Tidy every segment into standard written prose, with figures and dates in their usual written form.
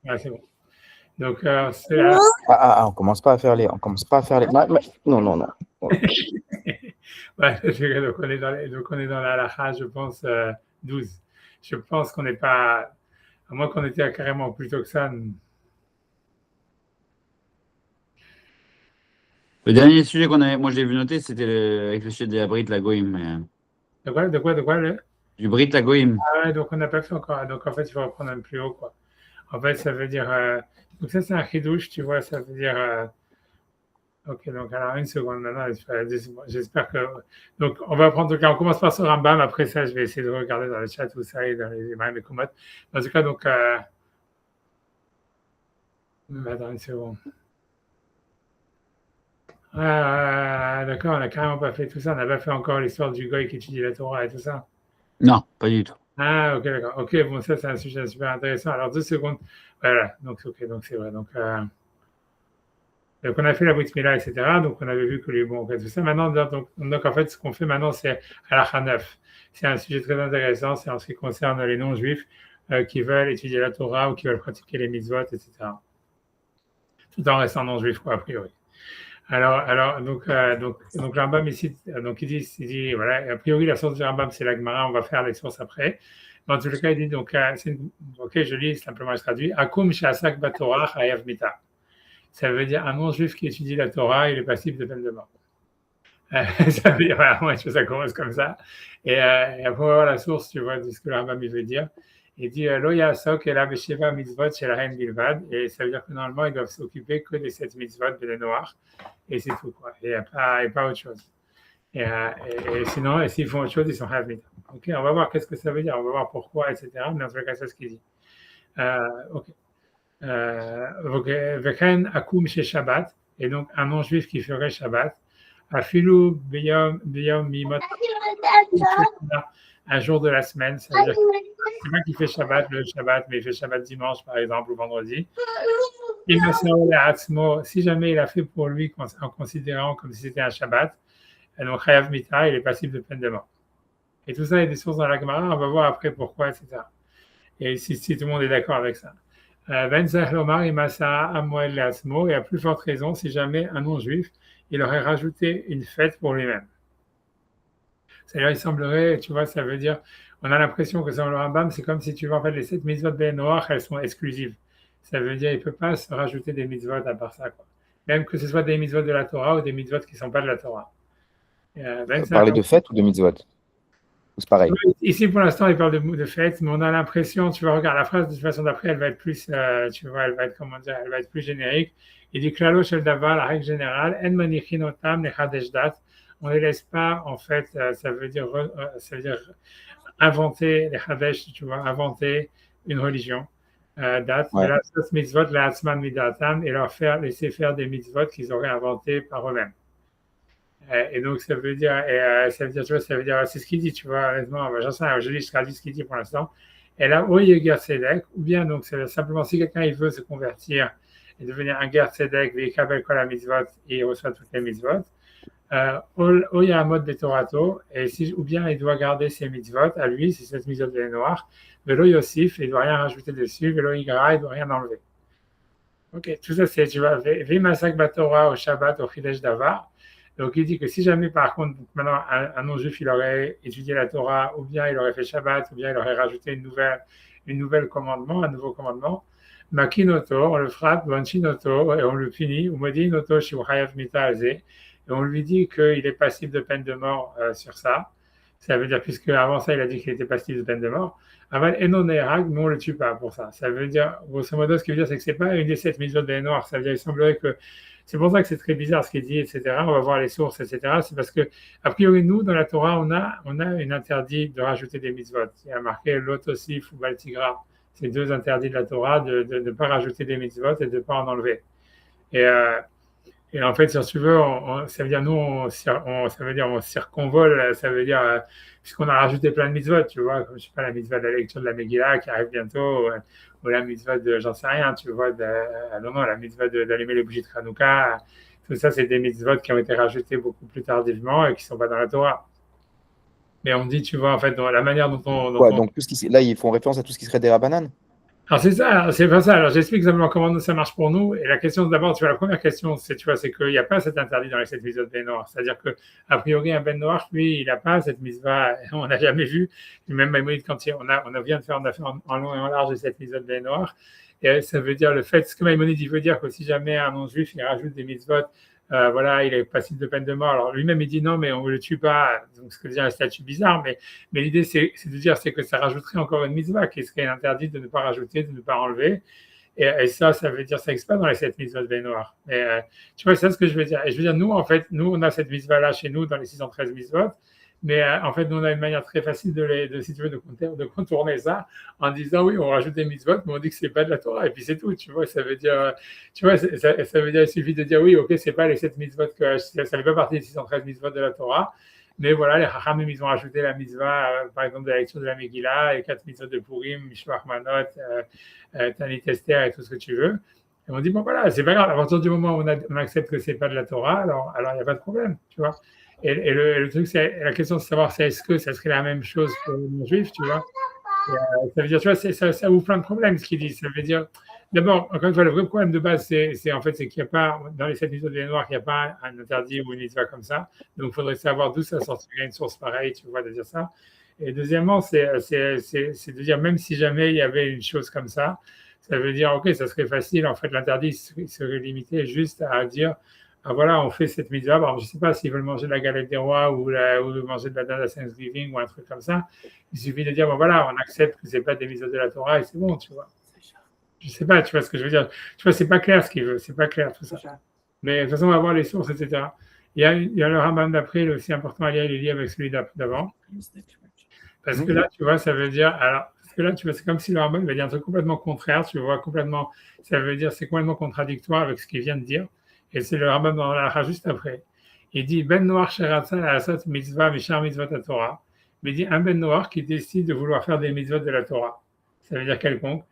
Ouais, c'est bon. Donc, on commence pas à faire les. Non, non, non. Ouais, donc on est dans la halakha, je pense, 12. Je pense qu'on n'est pas, à moins qu'on était carrément plus tôt que ça. Le dernier sujet qu'on avait, moi je l'ai vu noter, c'était avec le sujet de la Brit, la Goïm. De quoi, Du Brit, la Goïm. Ah ouais, donc on n'a pas fait encore. Donc en fait, il faut reprendre un plus haut, quoi. En fait, ça veut dire, donc ça c'est un chidouche, tu vois, ça veut dire, ok, donc alors une seconde maintenant, j'espère que, donc on va prendre, on commence par ce Rambam, après ça, je vais essayer de regarder dans le chat tout ça et dans les mails, les commodes. En tout cas, donc, attends une seconde. D'accord, on n'a carrément pas fait tout ça. On n'a pas fait encore l'histoire du goy qui étudie la Torah et tout ça. Non, pas du tout. Ah, ok, d'accord. Ok, bon, ça, c'est un sujet super intéressant. Alors, 2 secondes. Voilà, donc, ok, donc c'est vrai. Donc, on a fait la Brit Mila, etc. Donc, on avait vu que les bons, tout ça. Maintenant, donc, en fait, ce qu'on fait maintenant, c'est Halakha 9. C'est un sujet très intéressant. C'est en ce qui concerne les non-juifs qui veulent étudier la Torah ou qui veulent pratiquer les mitzvot, etc. Tout en restant non-juifs, quoi, a priori. Alors donc Rambam ici, donc il dit, voilà, a priori la source du Rambam c'est la Gemara, on va faire les sources après. Mais en tout cas, il dit donc, ok, je lis simplement, je traduis. Akum shasak batorah hayav mita. Ça veut dire un non-juif qui étudie la Torah, il est passible de peine de mort. Ça veut dire, voilà, moi, ça commence comme ça. Et après, on va voir la source, tu vois, de ce que le Rambam il veut dire. Il dit Lo yasok ela besheva mitzvot shelahem bilvad. Et ça veut dire que normalement, ils doivent s'occuper que des 7 mitzvot de Noir. Et c'est tout, quoi. Et pas autre chose. Et sinon, et s'ils font autre chose, ils sont hav mita. Ok, on va voir qu'est-ce que ça veut dire, on va voir pourquoi, etc. Mais en tout cas, c'est ce qu'il dit. Ok. Veken akum chez Shabbat. Et donc, un non-juif qui ferait Shabbat. Afilu biyom mimot. Un jour de la semaine, ça veut dire quelqu'un qui fait Shabbat le Shabbat, mais il fait Shabbat dimanche, par exemple, ou vendredi. Si jamais il a fait pour lui en considérant comme si c'était un Shabbat, donc Chayav Mita, il est passible de peine de mort. Et tout ça, il y a des sources dans la Gemara, on va voir après pourquoi, etc. Et si tout le monde est d'accord avec ça. Ben Zahomar, Imasa Amoel Leatzmo, et à plus forte raison, si jamais un non-juif, il aurait rajouté une fête pour lui-même. C'est-à-dire, il semblerait, tu vois, ça veut dire, on a l'impression que selon le Rambam, c'est comme si tu vois, en fait, les 7 mitzvot Ben Noach, elles sont exclusives. Ça veut dire, il ne peut pas se rajouter des mitzvot à part ça, quoi. Même que ce soit des mitzvot de la Torah ou des mitzvot qui ne sont pas de la Torah. Parler de fête ou de mitzvot? C'est pareil. Ici, pour l'instant, il parle de fête, mais on a l'impression, tu vois, regarde, la phrase de toute façon d'après, elle va être plus, tu vois, elle va être, comment dire, elle va être plus générique. Il dit, Klalo shel davar, la règle générale, en manichin otam lechadesh dat. On ne les laisse pas, en fait, ça veut dire inventer les chadesh, tu vois, inventer une religion, date, Ouais. mitzvot, la atzman midatam, et laisser faire des mitzvot qu'ils auraient inventés par eux-mêmes. Et donc, ça veut dire, tu vois, ça veut dire, c'est ce qu'il dit, tu vois, honnêtement, j'en sais rien, je traduis ce qu'il dit pour l'instant. Et là, ou Ger Tzedek, ou bien, donc, c'est simplement, si quelqu'un, il veut se convertir et devenir un Ger Tzedek, Vekabel Kol HaMitzvot, et il reçoit toutes les mitzvot, ou il y a un mode de Torato, ou bien il doit garder ses mitzvot, à lui, c'est cette mitzvot de noir, Velo Yosif, il ne doit rien rajouter dessus, Velo Igra, il ne doit rien enlever. Ok, tout ça, c'est, tu vois, Vimasak Batora au Shabbat, au Chidesh Davar. Donc, il dit que si jamais, par contre, maintenant, un non-juif, il aurait étudié la Torah, ou bien il aurait fait Shabbat, ou bien il aurait rajouté un nouveau commandement, Makinoto, on le frappe, Vanchinoto, et on le punit, ou Modinoto, Shivachayav Mita Aze, et on lui dit qu'il est passible de peine de mort sur ça. Ça veut dire, puisque avant ça, il a dit qu'il était passible de peine de mort. Aval Enon Erag, mais on ne le tue pas pour ça. Ça veut dire, grosso modo, ce qui veut dire, c'est que ce n'est pas une des 7 mitzvot de Noir. Ça veut dire, il semblerait que c'est pour ça que c'est très bizarre ce qu'il dit, etc. On va voir les sources, etc. C'est parce que, a priori, nous, dans la Torah, on a une interdit de rajouter des mitzvot. Il y a marqué l'otosif ou baltigra. C'est 2 interdits de la Torah de ne pas rajouter des mitzvot et de ne pas en enlever. Et en fait, si tu veux, ça veut dire, nous, ça veut dire, on circonvole, ça veut dire, puisqu'on a rajouté plein de mitzvot, tu vois, comme je sais pas, la mitzvah de la lecture de la Megillah qui arrive bientôt, ou la mitzvah de, j'en sais rien, tu vois, la mitzvah d'allumer les bougies de Hanouka, tout ça, c'est des mitzvot qui ont été rajoutés beaucoup plus tardivement et qui ne sont pas dans la Torah. Mais on dit, tu vois, en fait, dans la manière dont Donc, là, ils font référence à tout ce qui serait des rabbanan? Alors c'est ça, c'est pas ça. Alors j'explique simplement comment ça marche pour nous. Et la question d'abord, tu vois, la première question, c'est qu'il n'y a pas cet interdit dans les 7 mitzvot ben noir. C'est-à-dire que a priori un ben noir, lui, il n'a pas cette mitzvah. On n'a jamais vu. Même Maïmonide, quand on a fait en long et en large les 7 mitzvot ben noir. Et ça veut dire le fait, ce que Maïmonide il veut dire que si jamais un non-juif il rajoute des mitzvot, voilà, il est passible de peine de mort. Alors lui-même il dit non, mais on ne le tue pas. Donc ce que veut dire un statut bizarre, mais l'idée c'est de dire c'est que ça rajouterait encore une mitzvah qui serait interdite de ne pas rajouter, de ne pas enlever. Et ça veut dire ça n'existe pas dans les 7 mitzvot ben noirs. Mais tu vois, c'est ce que je veux dire. Et je veux dire, nous, en fait, on a cette mitzvah-là chez nous dans les 613 mitzvot. Mais en fait, nous, on a une manière très facile si tu veux, de contourner ça en disant oui, on rajoute des mitzvot, mais on dit que c'est pas de la Torah, et puis c'est tout. Tu vois, ça veut dire, ça veut dire, il suffit de dire oui, ok, c'est pas les 7 mitzvot, ça ne fait pas partie des 613 mitzvot de la Torah, mais voilà, les Chachamim, ils ont rajouté la mitzvah, par exemple, de la lecture de la Megillah, les 4 mitzvot de Purim, Mishmach Manot, Tanit Esther et tout ce que tu veux. Et on dit, bon voilà, c'est pas grave, à partir du moment où on accepte que c'est pas de la Torah, alors il n'y a pas de problème, tu vois. Et le truc, c'est la question de savoir est-ce que ça serait la même chose pour les non-juifs, tu vois. Ça veut dire, tu vois, ça ouvre plein de problèmes ce qu'ils disent. Ça veut dire, d'abord, encore une fois, le vrai problème de base, c'est en fait, c'est qu'il n'y a pas, dans les 7 mitzvot des Noirs, il n'y a pas un interdit ou une mitzvah comme ça. Donc, il faudrait savoir d'où ça sort. Il y a une source pareille, tu vois, de dire ça. Et deuxièmement, c'est de dire, même si jamais il y avait une chose comme ça veut dire, OK, ça serait facile. En fait, l'interdit serait limité juste à dire, ah, voilà, on fait cette mitzvah. Alors, je ne sais pas s'ils veulent manger de la galette des rois ou manger de la dinde à Thanksgiving ou un truc comme ça. Il suffit de dire, bon, voilà, on accepte que ce n'est pas des mitzvahs de la Torah et c'est bon, tu vois. Je ne sais pas, tu vois ce que je veux dire. Tu vois, ce n'est pas clair ce qu'il veut, c'est pas clair tout ça. Mais de toute façon, on va voir les sources, etc. Il y a le Rambam d'après, aussi important à lire, il est lié avec celui d'avant. Parce que là, tu vois, ça veut dire, alors, parce que là, tu vois, c'est comme si le Rambam va dire un truc complètement contraire, tu vois, complètement, ça veut dire, c'est complètement contradictoire avec ce qu'il vient de dire. Et c'est le Rambam dans la juste après. Il dit, Ben Noir Sheratza la Asot Mitzvah Mishar Mitzvot à Torah. Mais il dit, un Ben Noir qui décide de vouloir faire des mitzvot de la Torah. Ça veut dire quelconque.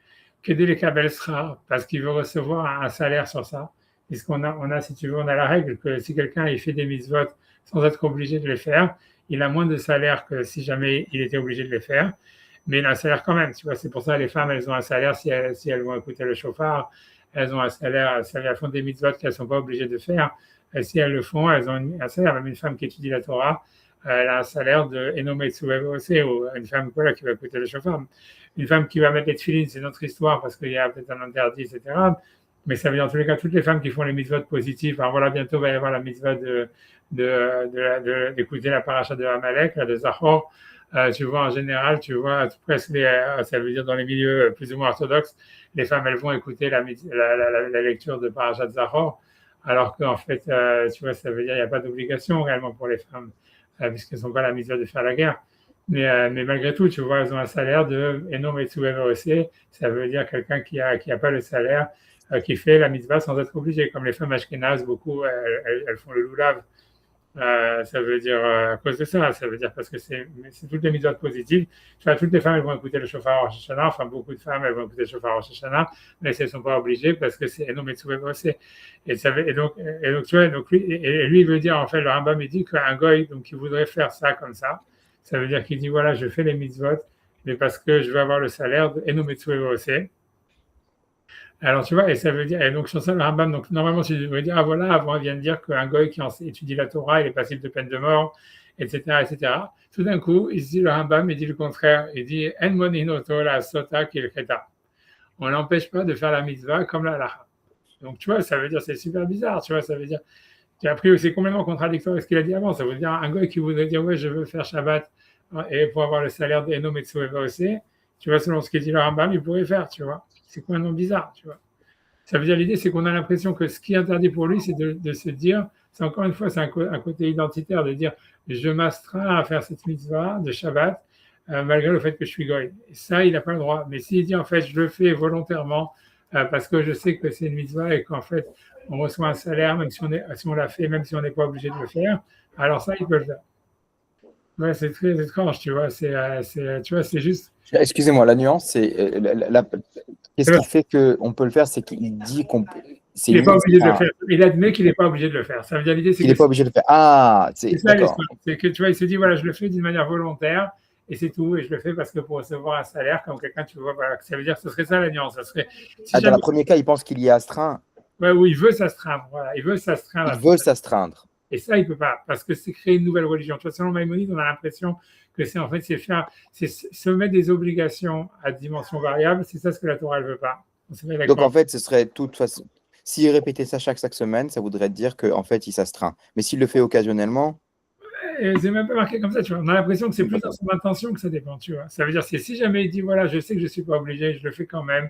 Qu'aider les Kabel Sra, parce qu'il veut recevoir un salaire sur ça. Puisqu'on a, si tu veux, on a la règle que si quelqu'un il fait des mitzvot sans être obligé de les faire, il a moins de salaire que si jamais il était obligé de les faire, mais il a un salaire quand même. Tu vois, c'est pour ça que les femmes, elles ont un salaire si elles vont écouter le chauffard, elles ont un salaire, elles font des mitzvot qu'elles ne sont pas obligées de faire. Et si elles le font, elles ont un salaire. Même une femme qui étudie la Torah, elle a un salaire de Enometsu aussi, ou une femme voilà, qui va écouter le chauffard. Une femme qui va mettre les tefilines, c'est notre histoire parce qu'il y a peut-être un interdit, etc. Mais ça veut dire en tous les cas, toutes les femmes qui font les mitzvot positifs, alors voilà, bientôt il va y avoir la mitzvah d'écouter la paracha de Amalek, de Zachor. Tu vois, en général, tu vois, presque, ça veut dire dans les milieux plus ou moins orthodoxes, les femmes, elles vont écouter la lecture de paracha de Zachor, alors qu'en fait, tu vois, ça veut dire qu'il n'y a pas d'obligation réellement pour les femmes, puisqu'elles ne sont pas la mitzvah de faire la guerre. Mais malgré tout, tu vois, elles ont un salaire de Enom et Tsuev. Ça veut dire quelqu'un qui a pas le salaire, qui fait la mitzvah sans être obligé. Comme les femmes ashkénazes, beaucoup, elles font le loulav. Ça veut dire à cause de ça. Ça veut dire parce que c'est toutes les mitzvahs positives. Tu vois, toutes les femmes, elles vont écouter le shofar Rosh Hashanah. Enfin, beaucoup de femmes, elles vont écouter le shofar Rosh Hashanah, mais elles ne sont pas obligées parce que c'est Enom et Tsuev. Et donc, tu vois, lui, il veut dire, en fait, le Rambam, il dit qu'un goy, donc, il voudrait faire ça comme ça veut dire qu'il dit, voilà, je fais les mitzvot, mais parce que je veux avoir le salaire de Enom et Tsuev aussi. Alors, tu vois, et ça veut dire, et donc, sur ça, le Rambam, donc, normalement, tu devrais dire, ah voilà, avant, il vient de dire qu'un goy qui étudie la Torah, il est passible de peine de mort, etc., etc. Tout d'un coup, il dit, le Rambam, il dit le contraire. Il dit, en moninoto la sota kilcheta. On n'empêche pas de faire la mitzvah comme la halacha. Donc, tu vois, ça veut dire, c'est super bizarre, tu vois, ça veut dire, après, c'est complètement contradictoire avec ce qu'il a dit avant. Ça veut dire, un goy qui voudrait dire, ouais, je veux faire Shabbat, et pour avoir le salaire de Enom et Tsueva aussi, tu vois, selon ce qu'il dit le Rambam, il pourrait faire, tu vois. C'est complètement bizarre, tu vois. Ça veut dire, l'idée, c'est qu'on a l'impression que ce qui est interdit pour lui, c'est de se dire, c'est encore une fois, c'est un côté identitaire, de dire, je m'astreins à faire cette mitzvah de Shabbat, malgré le fait que je suis goy. Et ça, il n'a pas le droit. Mais s'il dit, en fait, je le fais volontairement, parce que je sais que c'est une mitzvah et qu'en fait, on reçoit un salaire, même si on l'a fait, même si on n'est pas obligé de le faire, alors ça, il peut le faire. Ouais, c'est très étrange, tu vois, tu vois, c'est juste. Excusez-moi, la nuance, c'est qu'est-ce qui fait qu'on peut le faire, c'est qu'il dit qu'on peut. Il n'est pas obligé de le faire. Il admet qu'il n'est pas obligé de le faire. Ça veut dire l'idée, c'est qu'il n'est pas obligé de le faire. Ah, c'est ça l'histoire. C'est que tu vois, il se dit voilà, je le fais d'une manière volontaire et c'est tout. Et je le fais parce que pour recevoir un salaire, comme quelqu'un, tu vois, voilà, ça veut dire que ce serait ça la nuance. Ça serait, si Ah, dans jamais, le premier cas, il pense qu'il y est astreint. ouais, où il veut s'astreindre, voilà, il veut s'astreindre à Il tout veut ça. s'astreindre. Et ça, il ne peut pas, parce que c'est créer une nouvelle religion. Tu vois, selon Maïmonide, on a l'impression que c'est en fait, c'est se mettre des obligations à dimension variable, c'est ça ce que la Torah ne veut pas. On s'est mis Donc, d'accord. en fait, ce serait de toute façon. S'il répétait ça chaque semaine, ça voudrait dire qu'en fait, il s'astreint. Mais s'il le fait occasionnellement, Et c'est même pas marqué comme ça, tu vois. On a l'impression que c'est plus dans son intention que ça dépend, tu vois. Ça veut dire que si jamais il dit, voilà, je sais que je ne suis pas obligé, je le fais quand même,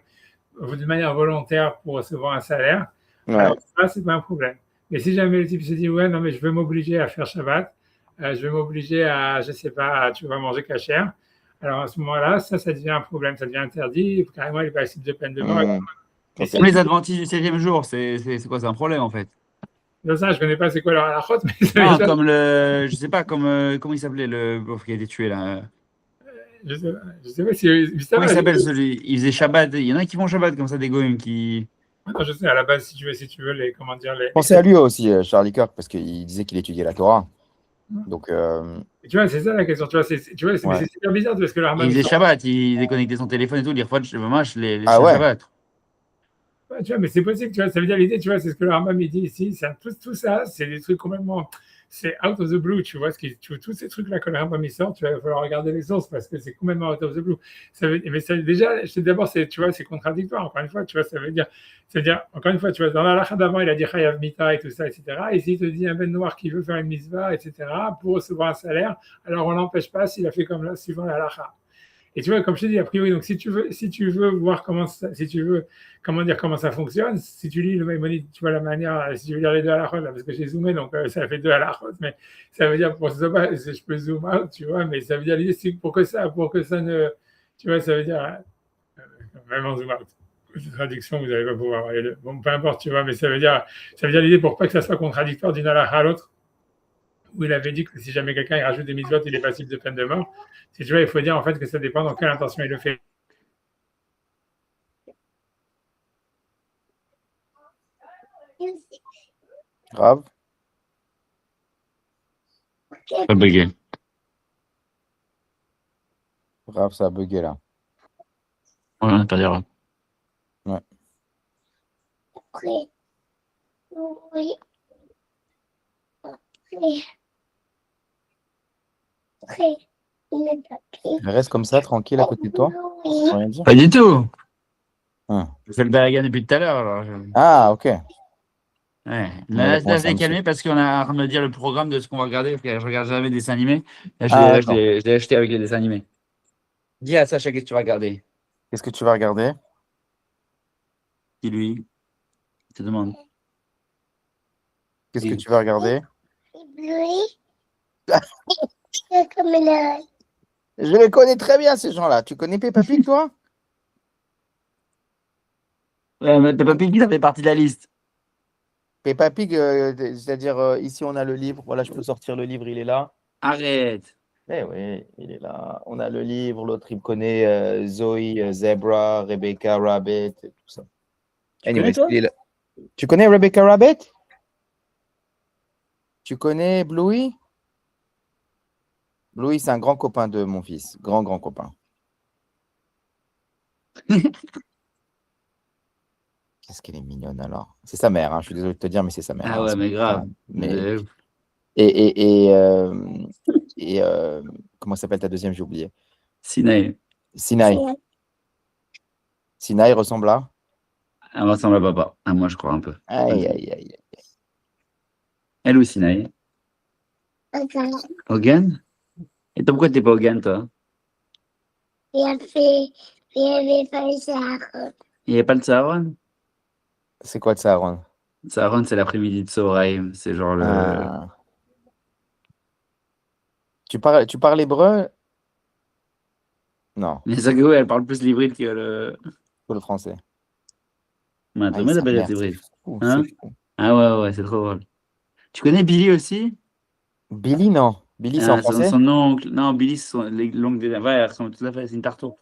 de manière volontaire pour recevoir un salaire, ouais. alors ça, c'est pas un problème. Mais si jamais le type se dit, ouais, non, mais je vais m'obliger à faire Shabbat, je vais m'obliger à, je sais pas, tu vas manger cachère, alors à ce moment-là, ça devient un problème, ça devient interdit, carrément, il est passible de peine de mort. Mmh. Mais Ok. si Comme les adventistes du 7e jour, c'est quoi? C'est un problème en fait. ça, je ne connais pas c'est quoi leur halachot, mais ça veut Non, dire, comme le. Je sais pas, comme. Comment il s'appelait le beauf qui a été tué là? je sais pas si, ça Comment il va, s'appelle celui? Il faisait Shabbat. Il y en a qui font Shabbat comme ça, des goïms qui. non, je sais, à la base, si tu veux, les, comment dire, les, Pensez à lui aussi, Charlie Kirk, parce qu'il disait qu'il étudiait la Torah. Donc, tu vois, c'est ça la question. Tu vois, tu vois, mais ouais. c'est super bizarre parce que le Il Rambam, faisait Shabbat. Il déconnectait son téléphone et tout. Les fois, moi, je l'ai laissé Ah à ouais. Shabbat. ouais, tu vois, mais c'est possible, tu vois, ça veut dire l'idée, tu vois, c'est ce que le Rambam il dit ici, tout ça, c'est des trucs complètement, c'est out of the blue, tu vois, tous ces trucs-là que le Rambam il sort, tu vas falloir regarder les sources parce que c'est complètement out of the blue. Mais déjà, d'abord, tu vois, c'est contradictoire, encore une fois, tu vois, c'est-à-dire, encore une fois, tu vois, dans la lacha d'avant, il a dit Chayav Mita et tout ça, etc. Et s'il te dit un ben noir qui veut faire une mitzvah, etc., pour recevoir un salaire, alors on l'empêche pas s'il a fait comme là, suivant la lacha. Et tu vois, comme je te dis, a priori, donc si tu veux voir si tu veux, comment dire, comment ça fonctionne, si tu lis le Maïmonide, tu vois la manière, si tu veux lire les deux à la fois, là, parce que j'ai zoomé, donc ça fait deux à la fois, mais ça veut dire, pour ce pas, je peux zoom out, tu vois, mais ça veut dire l'idée, c'est pour que ça ne, tu vois, ça veut dire, même en zoom out. Traduction, vous n'allez pas pouvoir voir les deux. Bon, peu importe, tu vois, mais ça veut dire l'idée pour pas que ça soit contradictoire d'une halakha à l'autre, où il avait dit que si jamais quelqu'un il rajoute des mitzvot, il est passible de peine de mort. Si tu vois, il faut dire en fait que ça dépend dans quelle intention il le fait. Grave. Pas bugué. Grave, ça a bugué là. Ouais, on a perdu. Ouais. Oui. Reste comme ça, tranquille à côté de toi. Sans rien dire. Pas du tout. Hum. Je fais le Balagan depuis tout à l'heure. Alors Ah, ok. ouais. Ouais, Là, comment je ça, l'ai monsieur? calmé parce qu'on est en train de me dire le programme de ce qu'on va regarder. Parce que je regarde jamais des dessins animés. Là, Ah, d'accord. je l'ai acheté avec les dessins animés. Dis à Sacha qu'est-ce que tu vas regarder. Qu'est-ce que tu vas regarder? Dis lui. Il te demande. Qu'est-ce que tu vas regarder? Je les connais très bien, ces gens-là. Tu connais Peppa Pig, toi? Ouais, mais t'as pas piqué, ça fait partie de la liste. Peppa Pig, c'est-à-dire, ici, on a le livre. Voilà, je peux sortir le livre, il est là. Arrête. Eh oui, il est là. On a le livre, l'autre, il me connaît Zoe, Zebra, Rebecca Rabbit, et tout ça. connais, toi? il est là. Tu connais Rebecca Rabbit? Tu connais Bluey? Bluey, c'est un grand copain de mon fils. Grand, grand copain. Qu'est-ce qu'elle est mignonne alors. C'est sa mère, hein. Je suis désolé de te dire, mais c'est sa mère. Ah Hein. ouais, mais grave. Mais... Et comment s'appelle ta deuxième? J'ai oublié. Sinaï. Sinaï. Sinaï ressemble à? Elle ressemble à papa. À moi, je crois un peu. Aïe, aïe, aïe. Elle ou Sinaï? Hogan? Et toi, pourquoi t'es pas Hogan, toi? Il n'y a pas le Saharon? C'est quoi de ça, Aaron? Saharon, c'est l'après-midi de Soraïm. C'est genre le. Ah. Tu parles hébreu? Non, Mais ça, elle parle plus l'hybride que le. que le français. Ouais, Aïe, moi, sa t'appelles mère, l'hybride. c'est fou, Hein? c'est fou. Ah ouais, c'est trop drôle. Tu connais Billy aussi? Billy, non. Billy, c'est en Ah, français? son oncle. Non, Billy, l'oncle des. Ouais, elle ressemble tout à fait. C'est une tarteau.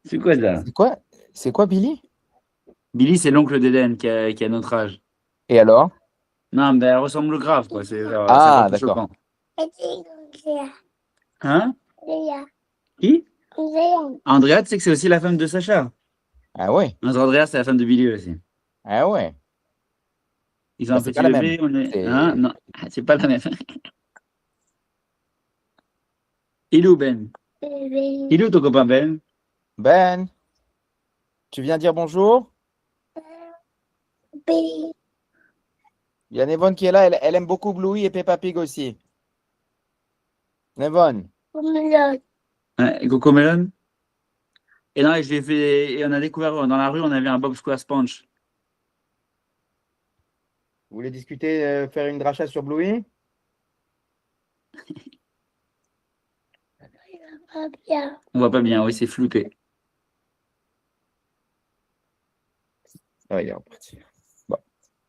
C'est quoi ça? C'est quoi, Billy? Billy, c'est l'oncle d'Eden qui a notre âge. Et alors? Non, mais elle ressemble grave, quoi. C'est genre, c'est Ah, un peu d'accord. choquant. Hein? Andrea. Qui? Andrea. Andrea, tu sais que c'est aussi la femme de Sacha. Ah ouais, Andrea, c'est la femme de Billy aussi. ah ouais. Ils ont Bah, un c'est petit pas la même. bébé. On est... C'est- Hein? Non, c'est pas la même. Il est où Ben? Il est où ton copain Ben? Ben, tu viens dire bonjour? Baby. Il y a Nevon qui est là, elle aime beaucoup Bluey et Peppa Pig aussi. Nevon, Melon. Ouais, Coco Melon? Et non, et je l'ai fait. Et on a découvert dans la rue, on avait un Bob SquareSponge. vous voulez discuter, faire une dracha sur Bluey? Pas bien. On voit pas bien, oui, c'est flouté. Ah, il est reparti. Bon,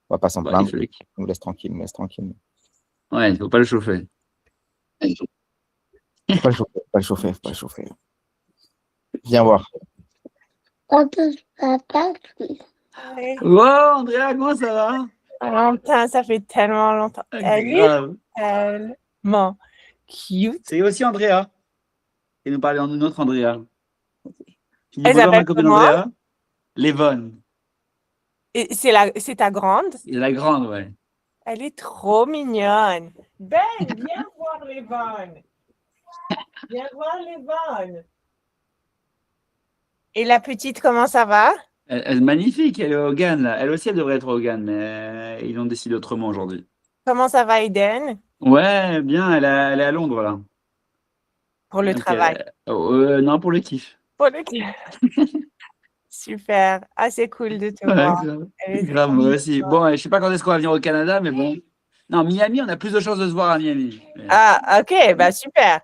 on va pas s'en Ouais, plaindre. il fallait qu'il- On nous laisse tranquille, on nous laisse tranquille. Ouais, il faut pas le chauffer. Faut pas le chauffer, faut pas le chauffer, faut pas le chauffer. Viens voir. Papa. Ouais. Wow, Andrea, comment ça va? Valentin, ça fait tellement longtemps. Elle est Grave. tellement cute. C'est aussi Andrea. Et nous parlons d'une autre Andrea. Tu dis Elle bonjour à ma s'appelle copine comment? Andrea? Lévonne. Et c'est ta grande? C'est la grande, ouais. Elle est trop mignonne. Ben, viens voir les vannes. Viens voir les vannes. Et la petite, comment ça va? Elle est magnifique, elle est au GAN, là. Elle aussi, elle devrait être au GAN, mais ils ont décidé autrement aujourd'hui. Comment ça va, Eden? Ouais, bien, elle est à Londres, là. Pour le Donc, travail. non, pour le kiff. Pour le Super. Ah, c'est cool de te Ouais, voir. grave. Elle est Grave, trop moi aussi. mignonne. Bon, je sais pas quand est-ce qu'on va venir au Canada, mais bon. Non, Miami, on a plus de chances de se voir à Miami. Ah, ok, bah super.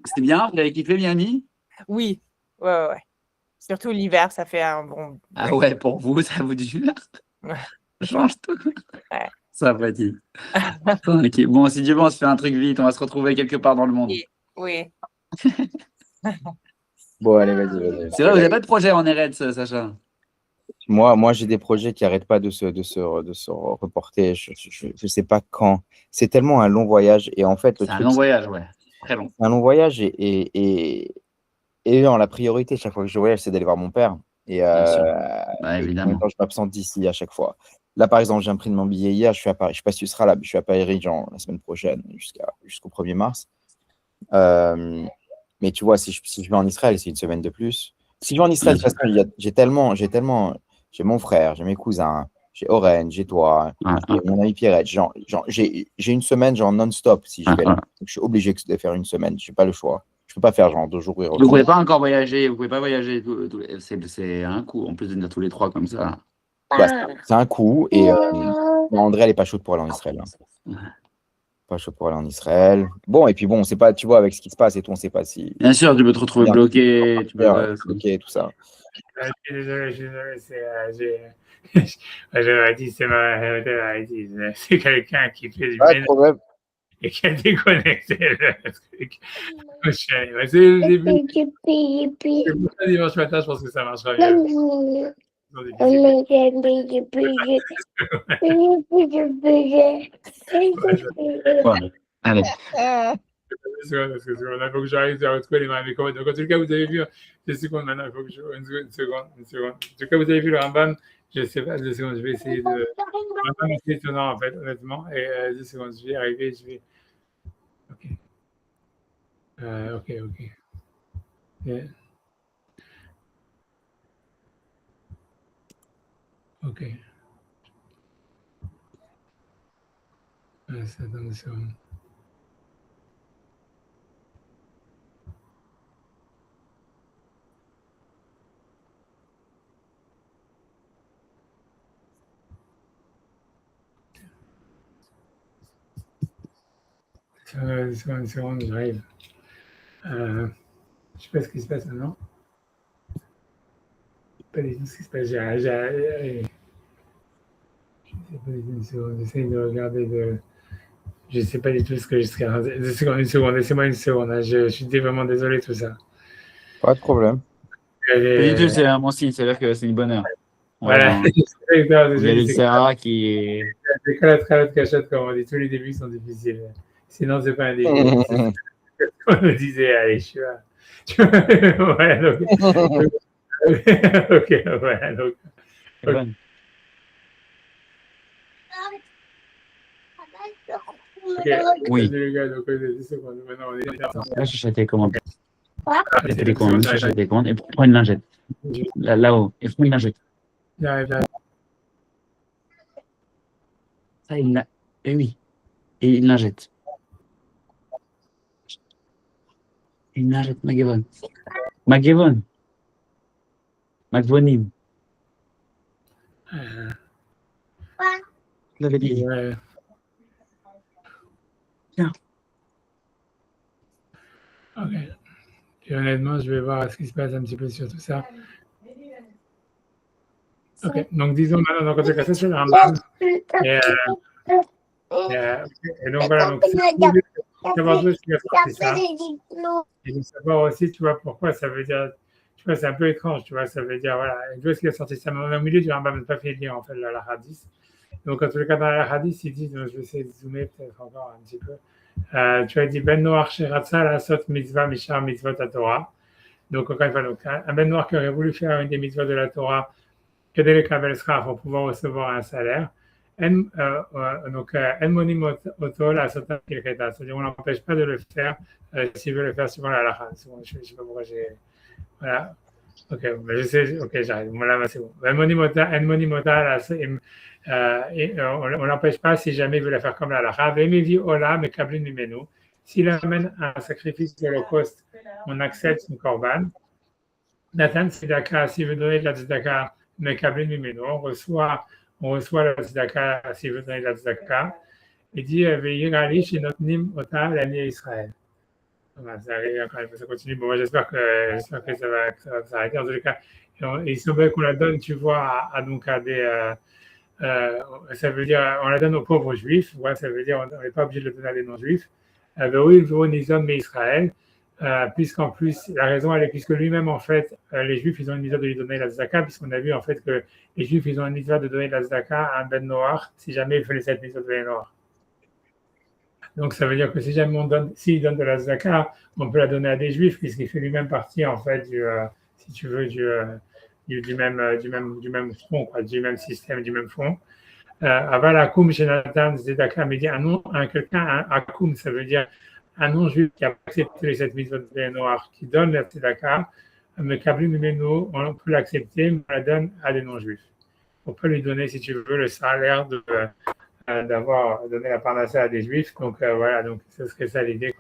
C'était bien, vous avez kiffé Miami? Oui, ouais. Surtout l'hiver, ça fait un bon. Ah ouais, pour vous, ça vous dure. Change tout. Ouais. Sympathique. Ok. Bon, si Dieu veut, on se fait un truc vite. On va se retrouver quelque part dans le monde. Oui. Bon, allez, vas-y. C'est vrai, vous n'avez pas de projet en Eretz, Sacha? Moi, j'ai des projets qui n'arrêtent pas de se reporter. Je sais pas quand. C'est tellement un long voyage. Et en fait, le C'est un truc, long voyage, ouais. Très long. c'est un long voyage. Et non, la priorité, chaque fois que je voyage, c'est d'aller voir mon père. Et, Bien sûr. et Bah, en même évidemment. temps, je m'absente d'ici à chaque fois. Là, par exemple, j'ai pris mon billet hier. Je suis à Paris. Je sais pas si tu seras là, mais je suis à Paris genre, la semaine prochaine jusqu'au 1er mars. Mais tu vois, si je vais en Israël, c'est une semaine de plus. Si je vais en Israël, de toute façon, j'ai mon frère, j'ai mes cousins, j'ai Oren, j'ai toi, j'ai mon ami Pierrette. J'ai une semaine genre non-stop si je vais là. Donc, je suis obligé de faire une semaine. Je n'ai pas le choix. Je peux pas faire genre 2 jours et Vous ne retour. pouvez pas encore voyager. Vous pouvez pas voyager. C'est un coup. En plus de venir tous les trois comme ça. Bah, c'est un coup. Et André, elle n'est pas chaude pour aller en Israël. Hein. Pas chaud pour aller en Israël. Bon, et puis bon, on sait pas, tu vois, avec ce qui se passe et tout, on sait pas si. Bien sûr, tu peux te retrouver bloqué. Tu peux... bloqué, tout ça. Je suis désolé, j'aurais dit, c'est quelqu'un qui fait du Pas de ménage problème. et qui a déconnecté le truc. C'est le début. C'est pour ça, dimanche matin, je pense que ça marchera mieux. Ouais. Allez. Parce que il faut que j'arrive à retrouver les mains. Mais donc, en tout cas, vous avez vu, 2 secondes maintenant, il faut que je. Une seconde. En tout cas, vous avez vu le Rambam. Je ne sais pas, 2 secondes, je vais essayer de. Le Rambam, c'est étonnant, en fait, honnêtement. Et 2 secondes, je vais y arriver, je vais. Ok. Ok. Yeah. Ok. Attends 2 secondes. Une seconde, j'arrive. Je ne sais pas ce qui se passe maintenant. Je ne sais pas du tout ce qui se passe. J'essaie de regarder Je ne sais pas du tout ce que je serais. Une seconde, laissez-moi une seconde. Hein. Je suis vraiment désolé de tout ça. Pas de problème. C'est un bon signe, c'est-à-dire que c'est une bonne heure. Voilà. J'ai Sarah qui. C'est la cachette, comme on dit. Tous les débuts sont difficiles. Sinon, c'est pas un début. On me disait à Yeshua. Ouais, donc, ok, ouais, donc. Evan. Ok, Oui. les gars, donc 10 secondes. Maintenant, on est Là, je cherche tes commandes. Quoi? Je cherche tes commandes. Je cherche tes commandes. Et prends une lingette. Là-haut. Et prends une lingette. J'arrive. Ça, il l'a. Eh oui. Et une lingette. Une lingette, Magavon. Magavon. Magvonim. Quoi? Je l'avais dit. Ouais. Tiens. Ok. Et honnêtement, je vais voir ce qui se passe un petit peu sur tout ça. Ok. Donc, disons maintenant, donc, en tout cas, ça, c'est le Rambam. Et donc, voilà. Donc, savoir d'où est-ce qu'il a sorti ça. Et de savoir aussi, tu vois, pourquoi ça veut dire. Tu vois, c'est un peu étrange, tu vois. Ça veut dire, voilà, d'où est-ce qu'il a sorti ça. Mais au milieu du Rambam, on n'a pas fait lire, en fait, la hadith. Donc, en tout cas, dans la hadith, il dit, donc, je vais essayer de zoomer peut-être encore un petit peu. Tu as dit Ben Noach Sheratza la Sot Mitzvah Mishar Mitzvot Torah. Donc, encore une fois, donc, un Ben Noach qui aurait voulu faire une des mitzvot de la Torah, que dès le Kabel Sra pour pouvoir recevoir un salaire. Donc, En Monim Oto la Sota Kilketa. C'est-à-dire, on n'empêche pas de le faire s'il veut le faire suivant la halakha. Je ne sais pas pourquoi j'ai. Voilà. Ok, mais je sais, ok, j'arrive. Voilà, c'est bon. En Monimota, là, on n'empêche pas si jamais il veut la faire comme la halakha. Vemevi Ola, mais Kablin Mimenu. S'il amène un sacrifice d'Holocauste, on accepte son korban. Nathan Tzedaka, s'il veut donner de la Tzedaka, mais Kablin Mimenu, on reçoit la Tzedaka s'il veut donner de la Tzedaka. Il dit Veirali chez notre Nim Ota, l'année Israël. Ça arrive quand même, ça continue. Bon, moi, j'espère que ça va s'arrêter. En tout cas, il semble qu'on la donne, tu vois, donc à des. Ça veut dire, on la donne aux pauvres juifs. Ouais, ça veut dire, on n'est pas obligé de le donner à des non-juifs. Oui, ils ont mais Israël. Puisqu'en plus, la raison, elle est puisque lui-même, en fait, les juifs, ils ont une misère de lui donner la tzedaka, puisqu'on a vu, en fait, que les juifs, ils ont une misère de donner la tzedaka à un ben noir, si jamais il fait cette misère de ben noir. Donc, ça veut dire que si jamais s'il donne de la zaka, on peut la donner à des juifs, puisqu'il fait lui-même partie, en fait, si tu veux, du même front, quoi, du même système, du même front. Aval akum shenatan zedaka, mais dit quelqu'un, akum, ça veut dire un non-juif qui a accepté cette mitzvah de noir, qui donne la tzedaka, mais kablim mimenu, on peut l'accepter, mais on la donne à des non-juifs. On peut lui donner, si tu veux, le salaire d'avoir donné la parnassa à des juifs. Donc voilà, donc ce serait ça l'idée.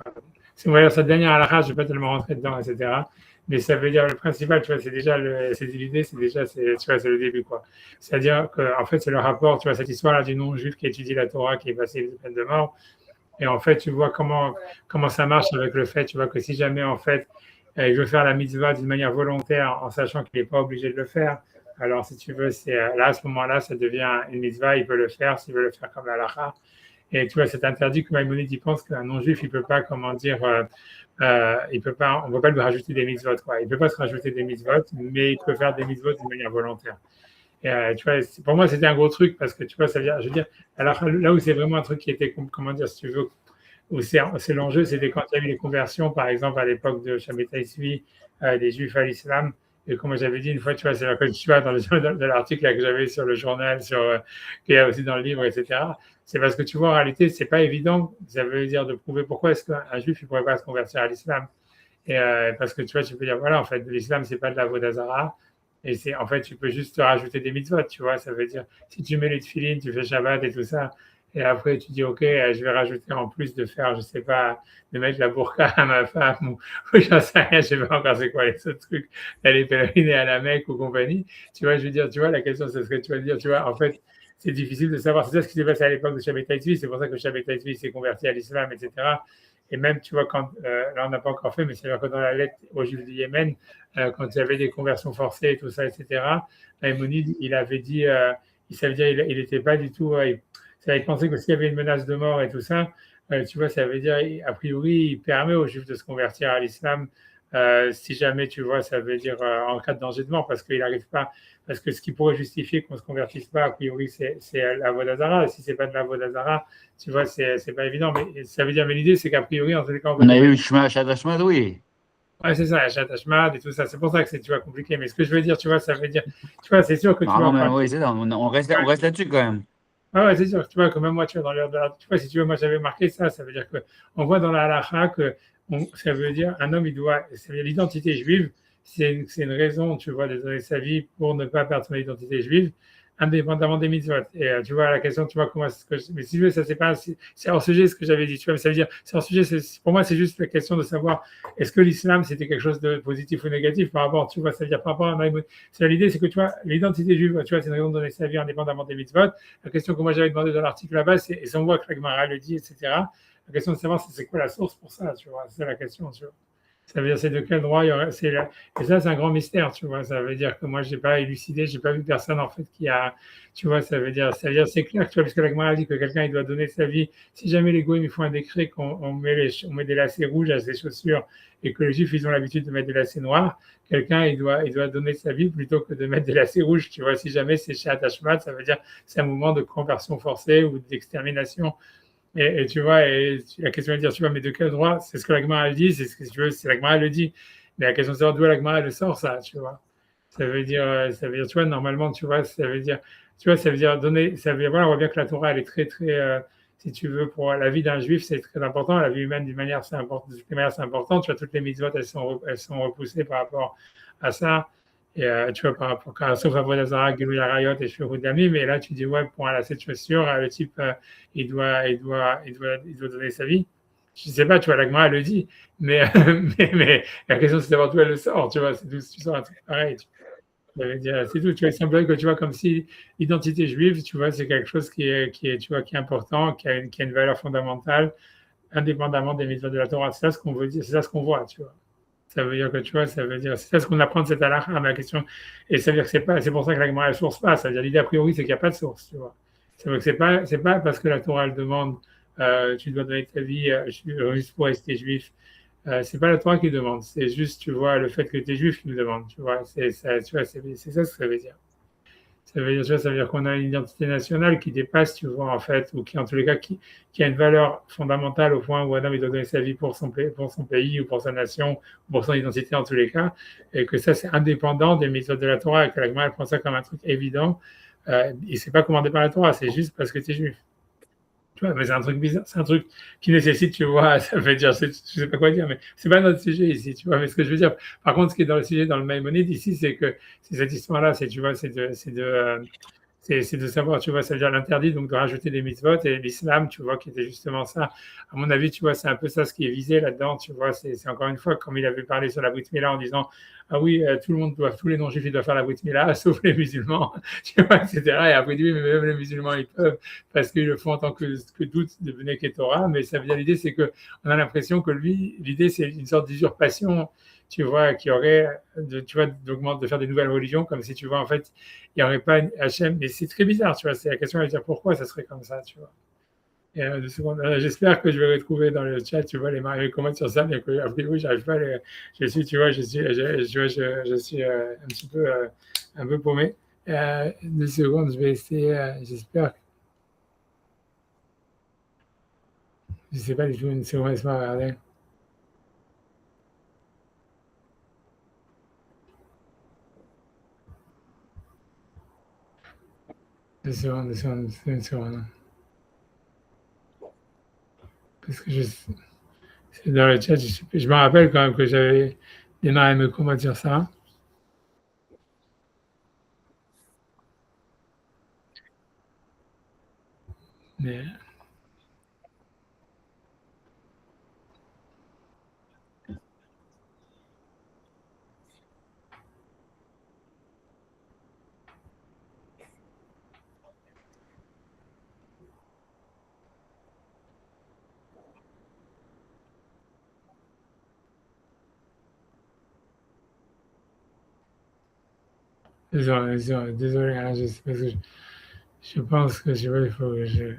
Si on va dire cette dernière halakha, je ne vais pas tellement rentrer dedans, etc. Mais ça veut dire le principal, tu vois, c'est déjà l'idée, c'est le début, quoi. C'est-à-dire que en fait, c'est le rapport, tu vois, cette histoire-là du non-juif qui étudie la Torah, qui est passé de peine de mort. Et en fait, tu vois comment ça marche avec le fait, tu vois, que si jamais en fait, il veut faire la mitzvah d'une manière volontaire, en sachant qu'il n'est pas obligé de le faire. Alors, si tu veux, c'est là, à ce moment-là, ça devient une mitzvah, il peut le faire s'il veut le faire comme la halakha. Et tu vois, c'est interdit que Maïmonide il pense qu'un non-juif, il peut pas, il peut pas, on ne peut pas lui rajouter des mitzvot, quoi. Il peut pas se rajouter des mitzvot, mais il peut faire des mitzvot d'une manière volontaire. Et tu vois, pour moi, c'était un gros truc parce que tu vois, ça veut dire, je veux dire, alors là où c'est vraiment un truc qui était, comment dire, si tu veux, où c'est l'enjeu, c'était quand il y a eu les conversions, par exemple, à l'époque de Shammai Tzvi, des juifs à l'islam. Et comme j'avais dit une fois, tu vois, c'est là que tu vois dans l'article que j'avais sur le journal, qu'il y a aussi dans le livre, etc. C'est parce que tu vois, en réalité, c'est pas évident. Ça veut dire de prouver pourquoi est-ce qu'un juif ne pourrait pas se convertir à l'islam. Et parce que tu vois, tu peux dire, voilà, en fait, l'islam, c'est pas de la vodazara. Et en fait, tu peux juste rajouter des mitzvot, tu vois. Ça veut dire, si tu mets les tefilines, tu fais Shabbat et tout ça. Et après, tu dis, OK, je vais rajouter en plus de faire, je sais pas, de mettre la burqa à ma femme ou j'en sais rien, je sais pas encore c'est quoi les autres trucs, d'aller pèleriner à la Mecque ou compagnie. Tu vois, je veux dire, tu vois, la question, c'est ce que tu vas dire, tu vois, en fait, c'est difficile de savoir. C'est ça ce qui s'est passé à l'époque de Shammai Tzvi, c'est pour ça que Shammai Tzvi s'est converti à l'islam, etc. Et même, tu vois, quand, là, on n'a pas encore fait, mais c'est-à-dire que dans la lettre aux Juifs du Yémen, quand il y avait des conversions forcées et tout ça, etc., Maïmonide, il avait dit, ça veut dire, il n'était pas du tout, il pensait que s'il y avait une menace de mort et tout ça, tu vois, ça veut dire, a priori, il permet aux Juifs de se convertir à l'islam si jamais tu vois, ça veut dire en cas de danger de mort, parce qu'il n'arrive pas, parce que ce qui pourrait justifier qu'on ne se convertisse pas, a priori, c'est la Vodazara. Et si ce n'est pas de la Vodazara, tu vois, c'est pas évident. Mais ça veut dire, mais l'idée, c'est qu'a priori, en tous les cas, On a eu Shema Shadashmad, oui. Ouais, c'est ça, Achat Hashmad et tout ça. C'est pour ça que c'est, tu vois, compliqué. Mais ce que je veux dire, tu vois, ça veut dire, tu vois, c'est sûr que tu vois. Oui, c'est ça, on reste là-dessus quand même. Ah ouais, c'est sûr, tu vois, que même moi, tu vois, dans l'heure de la, tu vois, si tu veux, moi, j'avais marqué ça, ça veut dire que, on voit dans la halakha que, ça veut dire, un homme, il doit, ça veut dire l'identité juive, c'est une raison, tu vois, de donner sa vie pour ne pas perdre son identité juive, indépendamment des mitzvot. Et tu vois, la question, tu vois, comment est-ce que, mais si tu veux, ça, c'est pas, c'est hors sujet ce que j'avais dit, tu vois, mais ça veut dire, c'est hors sujet, pour moi, c'est juste la question de savoir, est-ce que l'islam, c'était quelque chose de positif ou négatif par rapport, tu vois, ça veut dire par rapport à l'idée, c'est que, tu vois, l'identité juive, tu vois, c'est une raison de donner sa vie indépendamment des mitzvot. La question que moi j'avais demandé dans l'article là-bas, c'est, et on voit que la Gemara le dit, etc. La question de savoir c'est quoi la source pour ça, tu vois, c'est la question, tu vois. Ça veut dire c'est de quel droit il y aurait, et ça c'est un grand mystère, tu vois. Ça veut dire que moi j'ai pas élucidé, j'ai pas vu personne en fait qui a, tu vois, ça veut dire c'est clair, tu vois, parce que la Gemara dit que quelqu'un il doit donner sa vie. Si jamais les goïms ils font un décret qu'on met des lacets rouges à ses chaussures et que les juifs ils ont l'habitude de mettre des lacets noirs, quelqu'un il doit donner sa vie plutôt que de mettre des lacets rouges, tu vois. Si jamais c'est chez Atashmat, ça veut dire c'est un mouvement de conversion forcée ou d'extermination. Et tu vois, et la question est de dire, tu vois, mais de quel droit? C'est ce que la Gemara dit, c'est ce que tu veux, c'est la Gemara le dit. Mais la question c'est de savoir d'où la Gemara le sort, ça, tu vois. Ça veut dire, tu vois, normalement, tu vois, ça veut dire, tu vois, ça veut dire donner, ça veut dire, voilà, on voit bien que la Torah, elle est très, très, si tu veux, pour la vie d'un juif, c'est très important. La vie humaine, d'une manière, c'est important, de toutes les manières, c'est important. Tu vois, toutes les mitzvot, elles sont repoussées par rapport à ça. Et tu vois, par rapport à sauf à Vodazara, Gilou Arayot et Shurud Dami, mais là, tu dis, ouais, pour un cette chaussure, le type, il doit donner sa vie. Je ne sais pas, tu vois, la Gemara, elle le dit, mais, mais la question, c'est d'avoir d'où elle le sort, tu vois, c'est d'où tu sors un truc pareil. Ça veut dire, c'est tout, tu vois, il semblerait que tu vois, comme si l'identité juive, tu vois, c'est quelque chose tu vois, qui est important, qui a une valeur fondamentale, indépendamment des mitzvot de la Torah. C'est ça ce qu'on veut dire, c'est ça ce qu'on voit, tu vois. Ça veut dire que tu vois, ça veut dire, c'est ça ce qu'on apprend de cette halakha, ma question. Et ça veut dire que c'est pour ça que la Gemara ne source pas. Ça veut dire l'idée a priori, c'est qu'il n'y a pas de source, tu vois. Ça veut dire que c'est pas parce que la Torah elle demande, tu dois donner ta vie juste pour rester juif. C'est pas la Torah qui demande, c'est juste, tu vois, le fait que tu es juif qui nous demande, tu vois. C'est ça, tu vois, c'est ça ce que ça veut dire. Ça veut dire, tu vois, ça veut dire qu'on a une identité nationale qui dépasse, tu vois, en fait, ou qui, en tous les cas, qui a une valeur fondamentale au point où un homme il doit donner sa vie pour son pays ou pour sa nation, ou pour son identité en tous les cas, et que ça, c'est indépendant des méthodes de la Torah, et que la Gemara prend ça comme un truc évident, et c'est pas commandé par la Torah, c'est juste parce que tu es juif. Tu vois, mais c'est un truc bizarre, c'est un truc qui nécessite, tu vois, ça veut dire, je sais pas quoi dire, mais c'est pas notre sujet ici, tu vois, mais ce que je veux dire, par contre, ce qui est dans le sujet, dans le Maïmonide ici, c'est que c'est cette histoire-là, c'est, tu vois, c'est de savoir, tu vois, ça veut dire l'interdit, donc de rajouter des mitzvot, et l'islam, tu vois, qui était justement ça. À mon avis, tu vois, c'est un peu ça ce qui est visé là-dedans, tu vois, c'est encore une fois, comme il avait parlé sur la Brit Mila en disant, ah oui, tous les non-juifs, ils doivent faire la Brit Mila, sauf les musulmans, tu vois, etc. Et après, oui, mais même les musulmans, ils peuvent, parce qu'ils le font en tant que doute de Bnei Ketorah, mais ça veut dire, l'idée, c'est que on a l'impression que l'idée, c'est une sorte d'usurpation, tu vois, qui aurait, tu vois, de faire des nouvelles religions, comme si, tu vois, en fait, il n'y aurait pas une HM, mais c'est très bizarre, tu vois, c'est la question de dire pourquoi ça serait comme ça, tu vois. Et, j'espère que je vais retrouver dans le chat, tu vois, les commentaires sur ça, mais que, a priori, j'arrive pas je suis un peu paumé. 2 secondes, je vais essayer, j'espère. Je ne sais pas du tout, une seconde, laisse-moi regarder. Deux secondes. Parce que c'est dans le chat, je me rappelle quand même que j'avais des noms à me comment dire ça. Mais désolé, hein, parce que je pense que il faut que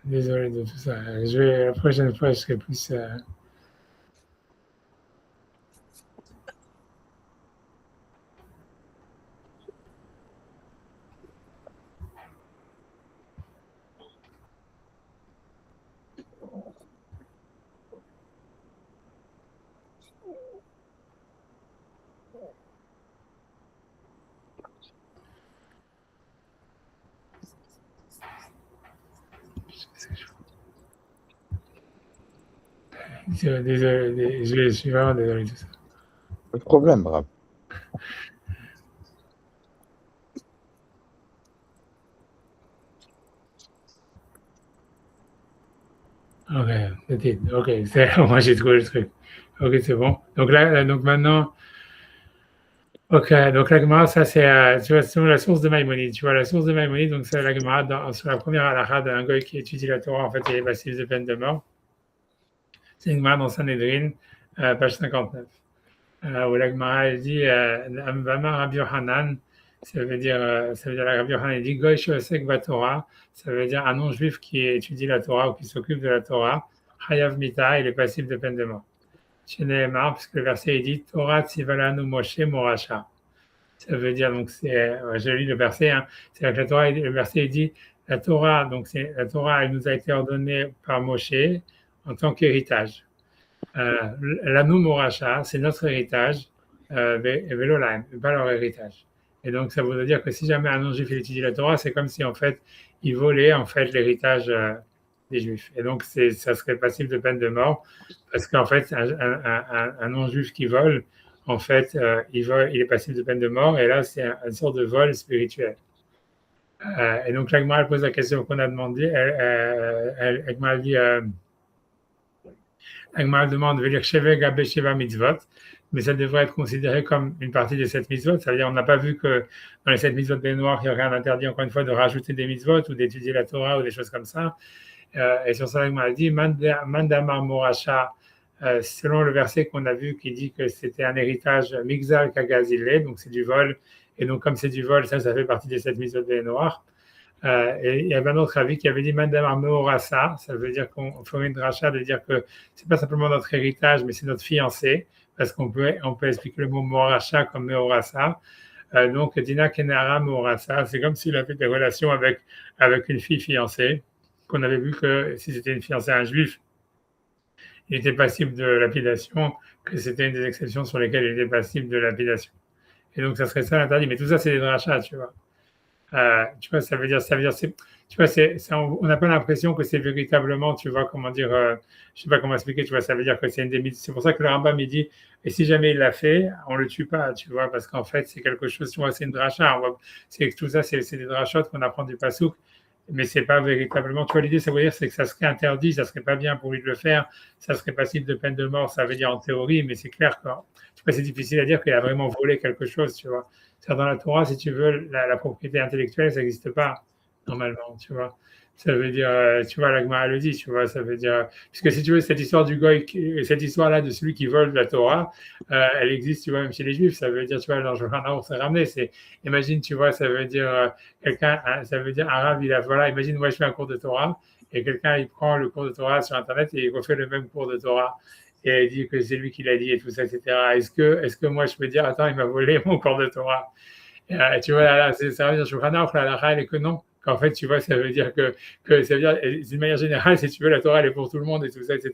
désolé de tout ça. La prochaine fois, je serai plus. Désolé, je suis vraiment désolé de tout ça. Pas de problème, Rab. Ok, moi j'ai trouvé le truc. Ok, c'est bon. Donc là, donc maintenant, ok, donc la Gemara, ça c'est, tu vois, c'est la source de Maïmonide. Tu vois, la source de Maïmonide, donc c'est la Gemara sur la première halakha d'un goy qui étudie la Torah, en fait, il est passible de peine de mort. C'est une Gemara dans Sanhedrin, page 59. Où la Gemara elle dit Vama Rabbi Yohanan, ça veut dire la Rabbi Yohanan il dit Goy Shosek Torah, ça veut dire un non-juif qui étudie la Torah ou qui s'occupe de la Torah, Hayav Mita, il est passible de peine de mort. Chez Nehemar, parce que le verset il dit Torah Tzivalanu Moshe Moracha. Ça veut dire, donc je lis le verset, hein, c'est que la Torah, le verset il dit la Torah, donc la Torah elle nous a été ordonnée par Moshe en tant qu'héritage. L'Anu Moracha, c'est notre héritage, Velolaim, pas leur héritage. Et donc, ça veut dire que si jamais un non-juif étudie la Torah, c'est comme si, en fait, il volait, en fait, l'héritage des juifs. Et donc, ça serait passible de peine de mort, parce qu'en fait, un non-juif qui vole, en fait, il est passible de peine de mort, et là, c'est une sorte de vol spirituel. Et donc, l'Agma, elle pose la question qu'on a demandé, l'Agma dit... Agma demande Velir Sheve Gabe Sheva Mitzvot, mais ça devrait être considéré comme une partie des 7 mitzvot. Ça veut dire on n'a pas vu que dans les 7 mitzvot des Noirs, il y aurait un interdit, encore une fois, de rajouter des mitzvot ou d'étudier la Torah ou des choses comme ça. Et sur ça, Agma dit Mandamar Moracha, selon le verset qu'on a vu qui dit que c'était un héritage Mixal Kagazile, donc c'est du vol. Et donc, comme c'est du vol, ça fait partie des 7 mitzvot des Noirs. Et il y avait un autre avis qui avait dit Mandamar Meorasa, ça veut dire qu'on ferait une dracha de dire que c'est pas simplement notre héritage, mais c'est notre fiancé, parce qu'on peut expliquer le mot Meoracha comme Meorasa. Donc, Dina Kenara Meorasa, c'est comme s'il avait des relations avec une fille fiancée, qu'on avait vu que si c'était une fiancée à un juif, il était passible de lapidation, que c'était une des exceptions sur lesquelles il était passible de lapidation. Et donc, ça serait ça l'interdit. Mais tout ça, c'est des drachas, tu vois. Tu vois, ça veut dire, tu vois, on n'a pas l'impression que c'est véritablement, tu vois, comment dire, je sais pas comment expliquer, tu vois, ça veut dire que c'est une des, c'est pour ça que le Rambam il dit, et si jamais il l'a fait, on le tue pas, tu vois, parce qu'en fait, c'est quelque chose, tu vois, c'est une dracha, c'est tout ça, c'est des drachot qu'on apprend du pasouk, mais c'est pas véritablement, tu vois, l'idée, ça veut dire, c'est que ça serait interdit, ça serait pas bien pour lui de le faire, ça serait passible de peine de mort, ça veut dire en théorie, mais c'est clair que, tu vois, c'est difficile à dire qu'il a vraiment volé quelque chose, tu vois. Dans la Torah, si tu veux, la propriété intellectuelle, ça n'existe pas normalement, tu vois. Ça veut dire, tu vois, l'Agma le dit, tu vois, ça veut dire, puisque si tu veux, cette histoire du goy, cette histoire-là de celui qui vole la Torah, elle existe, tu vois, même chez les Juifs, ça veut dire, tu vois, dans Johanna, on s'est ramené, imagine, tu vois, ça veut dire, ça veut dire, un rab, voilà, imagine, moi, je fais un cours de Torah, et quelqu'un, il prend le cours de Torah sur Internet et il refait le même cours de Torah. Et il dit que c'est lui qui l'a dit et tout ça, etc. Est-ce que moi je peux dire, attends, il m'a volé mon cours de Torah? Tu vois, là, ça veut dire, Shulchan Aruch, la halakha, elle est que non. Qu'en fait, tu vois, ça veut dire que ça veut dire, d'une manière générale, si tu veux, la Torah, elle est pour tout le monde et tout ça, etc.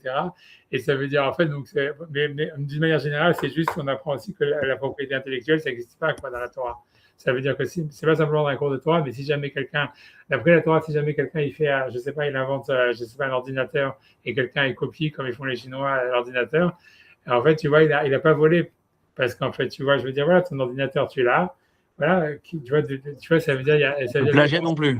Et ça veut dire, en fait, donc, mais d'une manière générale, c'est juste qu'on apprend aussi que la propriété intellectuelle, ça n'existe pas, quoi, dans la Torah. Ça veut dire que c'est pas simplement dans un cours de Torah, mais si jamais quelqu'un, d'après la Torah, si jamais quelqu'un, il fait, je sais pas, il invente, je sais pas, un ordinateur et quelqu'un, il copie, comme ils font les Chinois, à l'ordinateur, en fait, tu vois, il a pas volé. Parce qu'en fait, tu vois, je veux dire, voilà, ton ordinateur, tu l'as. Voilà, tu vois, ça veut dire. Le plagiat non plus.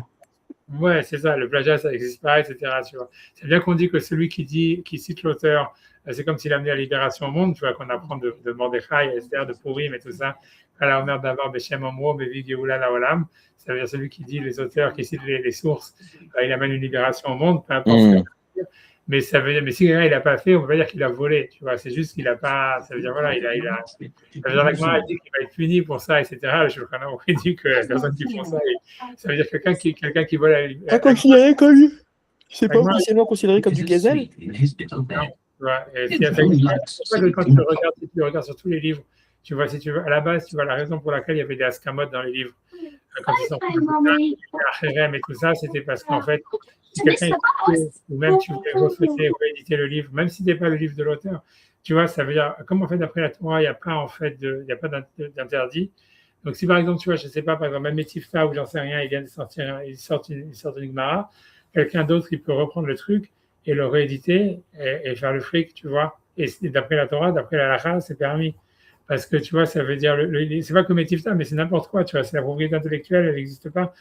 Ouais, c'est ça, le plagiat, ça n'existe pas, etc. Tu vois. C'est bien qu'on dit que celui qui cite l'auteur, c'est comme s'il amenait la libération au monde, tu vois, qu'on apprend de Mordechai, Esther, de Purim et tout ça. À Omer d'avoir Beshem Omro, Bevi Geoula Laolam. Ça veut dire celui qui dit les auteurs, qui cite les sources, il amène une libération au monde, peu importe ce que ça veut dire. Mais ça veut dire, mais si quelqu'un il n'a pas fait, on ne peut pas dire qu'il a volé, tu vois. C'est juste qu'il n'a pas, ça veut dire, voilà, ça veut dire, la Gemara dit qu'il va être puni pour ça, etc. Le Shulchan Aruch dit que la personne qui font ça, ça veut dire quelqu'un qui vole à considérer comme, c'est pas officiellement considéré comme du gazelle. Quand tu regardes sur tous les livres, tu vois, si tu veux, à la base, tu vois la raison pour laquelle il y avait des ascamotes dans les livres. Quand ils sont et tout ça, c'était parce qu'en fait, si quelqu'un ou même tu voulais rééditer le livre, même si ce n'est pas le livre de l'auteur, tu vois, ça veut dire, comme en fait, d'après la Torah, il n'y a pas en fait d'interdit. Donc, si par exemple, tu vois, je ne sais pas, par exemple, même Metifta ou j'en sais rien, il vient de sortir, il sort une Gemara, quelqu'un d'autre, il peut reprendre le truc et le rééditer et faire le fric, tu vois. Et d'après la Torah, d'après la Halakha, c'est permis. Parce que, tu vois, ça veut dire, c'est pas comme Etifta, mais c'est n'importe quoi, tu vois. C'est la propriété intellectuelle, elle n'existe pas.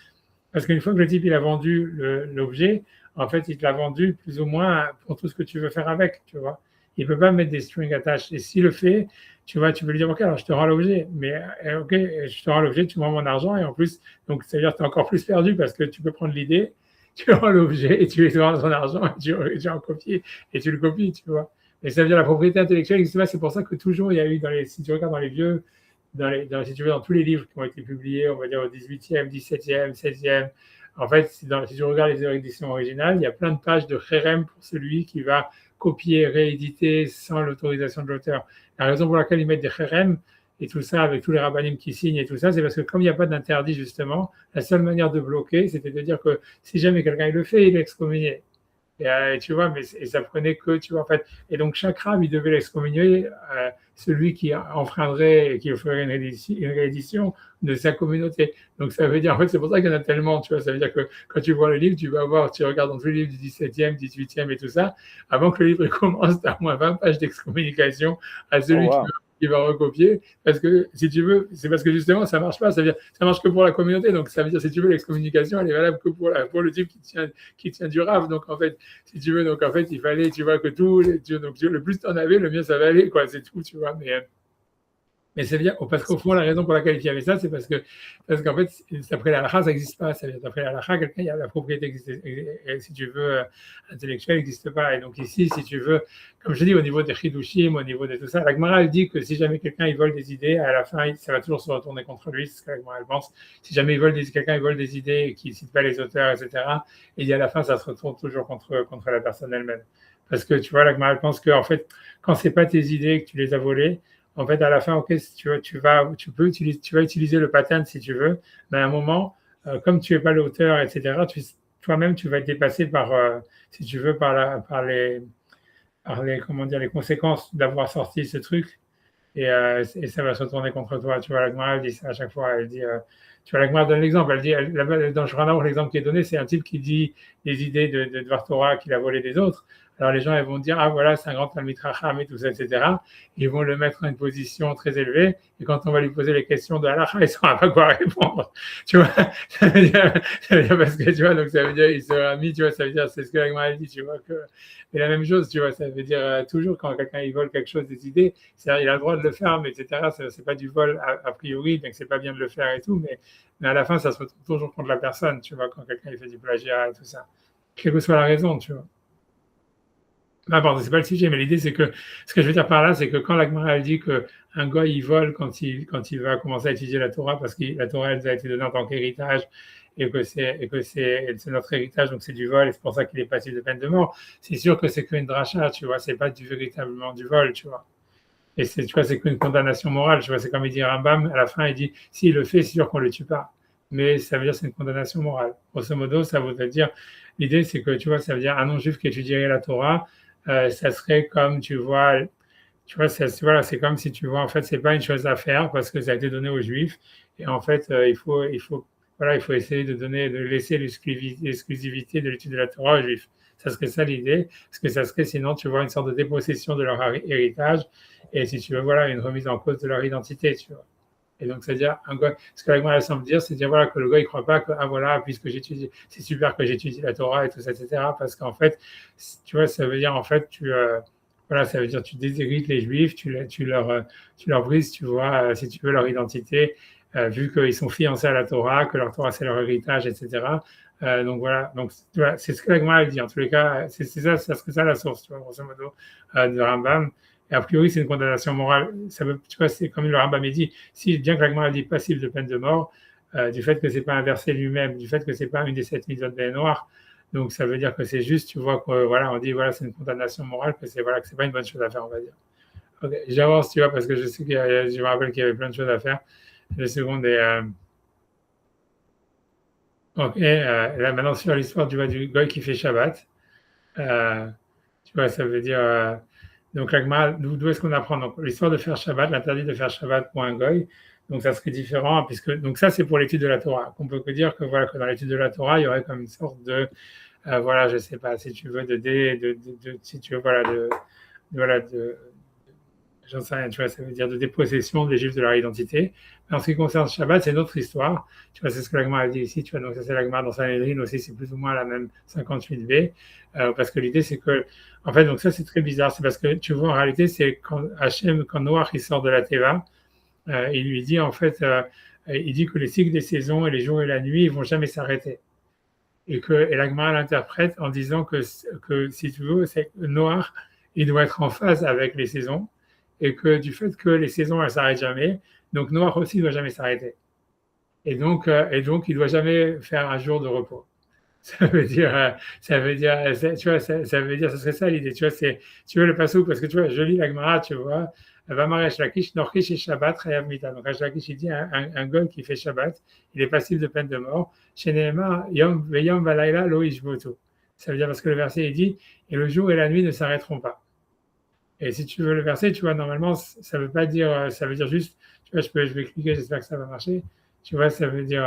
Parce qu'une fois que le type, il a vendu l'objet, en fait, il te l'a vendu plus ou moins pour tout ce que tu veux faire avec, tu vois. Il ne peut pas mettre des strings attached. Et s'il le fait, tu vois, tu peux lui dire, OK, alors je te rends l'objet, mais OK, je te rends l'objet, tu me rends mon argent, et en plus, donc, ça veut dire que tu es encore plus perdu parce que tu peux prendre l'idée, tu rends l'objet, et tu lui rends son argent, et tu en copies, et tu le copies, tu vois. Et ça veut dire la propriété intellectuelle n'existe pas. C'est pour ça que toujours, il y a eu, si tu regardes dans les vieux, si tu veux, dans tous les livres qui ont été publiés, on va dire au 18e, 17e, 16e, en fait, si tu regardes les éditions originales, il y a plein de pages de Kherem pour celui qui va copier, rééditer sans l'autorisation de l'auteur. La raison pour laquelle ils mettent des Kherem et tout ça, avec tous les rabbinim qui signent et tout ça, c'est parce que comme il n'y a pas d'interdit, justement, la seule manière de bloquer, c'était de dire que si jamais quelqu'un le fait, il est excommunié. Et tu vois, et ça prenait que, tu vois, en fait. Et donc, chaque rab, il devait l'excommunier, celui qui enfreindrait et qui ferait une réédition de sa communauté. Donc, ça veut dire, en fait, c'est pour ça qu'il y en a tellement, tu vois. Ça veut dire que quand tu vois le livre, tu vas voir, tu regardes dans tous les livres du 17e, 18e et tout ça, avant que le livre commence, tu as au moins 20 pages d'excommunication à celui qui va recopier, parce que si tu veux, c'est parce que justement ça marche pas, ça veut dire ça marche que pour la communauté, donc ça veut dire si tu veux l'excommunication elle est valable que pour le type qui tient du rave, donc en fait si tu veux, donc en fait il fallait, tu vois, que donc le plus tu en avais, le mieux ça va aller, quoi, c'est tout, tu vois, mais c'est bien, parce qu'au fond, la raison pour laquelle il y avait ça, c'est parce qu'en fait, d'après la halakha, ça n'existe pas. D'après la halakha, il y a la propriété si tu veux, intellectuelle, n'existe pas. Et donc ici, si tu veux, comme je dis, au niveau des chidushim, au niveau de tout ça, la Gemara, elle dit que si jamais quelqu'un il vole des idées, à la fin, ça va toujours se retourner contre lui, c'est ce que la Gemara, elle pense. Si jamais quelqu'un il vole des idées et qu'il ne cite pas les auteurs, etc., et à la fin, ça se retourne toujours contre la personne elle-même. Parce que tu vois, la Gemara, elle pense que, en fait, quand ce n'est pas tes idées que tu les as volées, en fait, à la fin, OK, si tu vas utiliser le pattern si tu veux, mais à un moment, comme tu n'es pas l'auteur, etc., toi-même, tu vas être dépassé par, si tu veux, par les les conséquences d'avoir sorti ce truc, et ça va se retourner contre toi. Tu vois, la Gemara, elle dit ça à chaque fois. Elle dit, tu vois, la Gemara donne l'exemple. Elle dit, dans Shulchan l'exemple qui est donné, c'est un type qui dit des idées de Dvar Torah qu'il a volé des autres. Alors les gens ils vont dire, ah voilà, c'est un grand Talmid Chacham et tout ça, etc. Ils vont le mettre dans une position très élevée, et quand on va lui poser les questions de halakha, il ne saura pas quoi répondre. Tu vois, ça veut dire parce que tu vois, donc ça veut dire, il sera mis, tu vois, ça veut dire, c'est ce que la Gemara dit, tu vois, mais la même chose, tu vois, ça veut dire toujours quand quelqu'un il vole quelque chose, des idées, c'est-à-dire, il a le droit de le faire, mais etc. C'est pas du vol a priori, donc c'est pas bien de le faire et tout, mais à la fin, ça se retrouve toujours contre la personne, tu vois, quand quelqu'un il fait du plagiat et tout ça. Quelle que soit la raison, tu vois. Ah, pardon, c'est pas le sujet, mais l'idée, c'est que ce que je veux dire par là, c'est que quand la Gemara elle dit qu'un goy il vole quand il va commencer à étudier la Torah, parce que la Torah elle a été donnée en tant qu'héritage, et que c'est notre héritage, donc c'est du vol, et c'est pour ça qu'il est passible de peine de mort, c'est sûr que c'est qu'une dracha, tu vois, c'est pas véritablement du vol, tu vois. Et tu vois, c'est qu'une condamnation morale, tu vois, c'est comme il dit Rambam, à la fin, il dit, s'il le fait, c'est sûr qu'on le tue pas. Mais ça veut dire que c'est une condamnation morale. Grosso modo, ça voudrait dire, l'idée, c'est que, tu vois, ça veut dire un non-juif qui étudierait la Torah, ça serait comme, tu vois, voilà, c'est comme si tu vois, en fait, c'est pas une chose à faire parce que ça a été donné aux Juifs, et en fait, il faut essayer de laisser l'exclusivité de l'étude de la Torah aux Juifs. Ça serait ça l'idée, parce que ça serait sinon, tu vois, une sorte de dépossession de leur héritage, et si tu veux, voilà, une remise en cause de leur identité, tu vois. Et donc, c'est-à-dire, ce que la Gemara semble dire, c'est dire voilà, que le gars, il ne croit pas que, ah voilà, puisque j'étudie, c'est super que j'étudie la Torah et tout ça, etc. Parce qu'en fait, tu vois, ça veut dire, en fait, voilà, ça veut dire, tu déshérites les Juifs, tu leur brises, tu vois, si tu veux, leur identité, vu qu'ils sont fiancés à la Torah, que leur Torah, c'est leur héritage, etc. Donc, voilà, donc, tu vois, c'est ce que la Gemara dit. En tous les cas, c'est ça serait ça la source, tu vois, grosso modo, de Rambam. Et a priori, c'est une condamnation morale. Tu vois, c'est comme le Rambam dit, si bien que la Gemara dit passible de peine de mort, du fait que c'est pas un verset lui-même, du fait que c'est pas une des 7 mitzvot de noire, donc ça veut dire que c'est juste, tu vois, voilà, on dit voilà, c'est une condamnation morale, que c'est pas une bonne chose à faire, on va dire. Ok, j'avance, tu vois, parce que je me rappelle qu'il y avait plein de choses à faire. 2 secondes et ok, là maintenant sur l'histoire, tu vois, du goy qui fait Shabbat, tu vois, ça veut dire donc, d'où est-ce qu'on apprend? Donc, l'histoire de faire Shabbat, l'interdit de faire Shabbat pour un goy. Donc, ça serait différent, donc ça, c'est pour l'étude de la Torah. On peut que dire que, voilà, que dans l'étude de la Torah, il y aurait comme une sorte de voilà, je sais pas, si tu veux, si tu veux, voilà, j'en sais rien, tu vois, ça veut dire de dépossession des Juifs de leur identité. Mais en ce qui concerne Shabbat, c'est une autre histoire. Tu vois, c'est ce que l'Agma a dit ici, tu vois, donc ça c'est l'Agma dans Sanhedrin aussi, c'est plus ou moins la même 58b, parce que l'idée c'est que, en fait, donc ça c'est très bizarre, c'est parce que tu vois, en réalité, c'est quand Hachem, quand Noach il sort de la Teva, il lui dit en fait, il dit que les cycles des saisons et les jours et la nuit, ils vont jamais s'arrêter. Et l'Agma l'interprète en disant que si tu veux, c'est Noach, il doit être en phase avec les saisons, et que du fait que les saisons elles s'arrêtent jamais, donc Noach aussi ne doit jamais s'arrêter. Et donc il ne doit jamais faire un jour de repos. Ça veut dire, tu vois, ça veut dire, ce serait ça l'idée. Tu vois, tu vois le passage parce que tu vois, je lis la Gemara, tu vois, Vamar Lakish, Norkish et Shabbat, Chayav Mita. Donc Lakish, il dit un goy qui fait Shabbat, il est passible de peine de mort. Chez Nehemar, Yom Veyom Valayla Lo Ishbotu. Ça veut dire parce que le verset il dit, et le jour et la nuit ne s'arrêteront pas. Et si tu veux le verset, tu vois, normalement, ça veut pas dire, ça veut dire juste, tu vois, je vais cliquer, j'espère que ça va marcher. Tu vois, ça veut dire,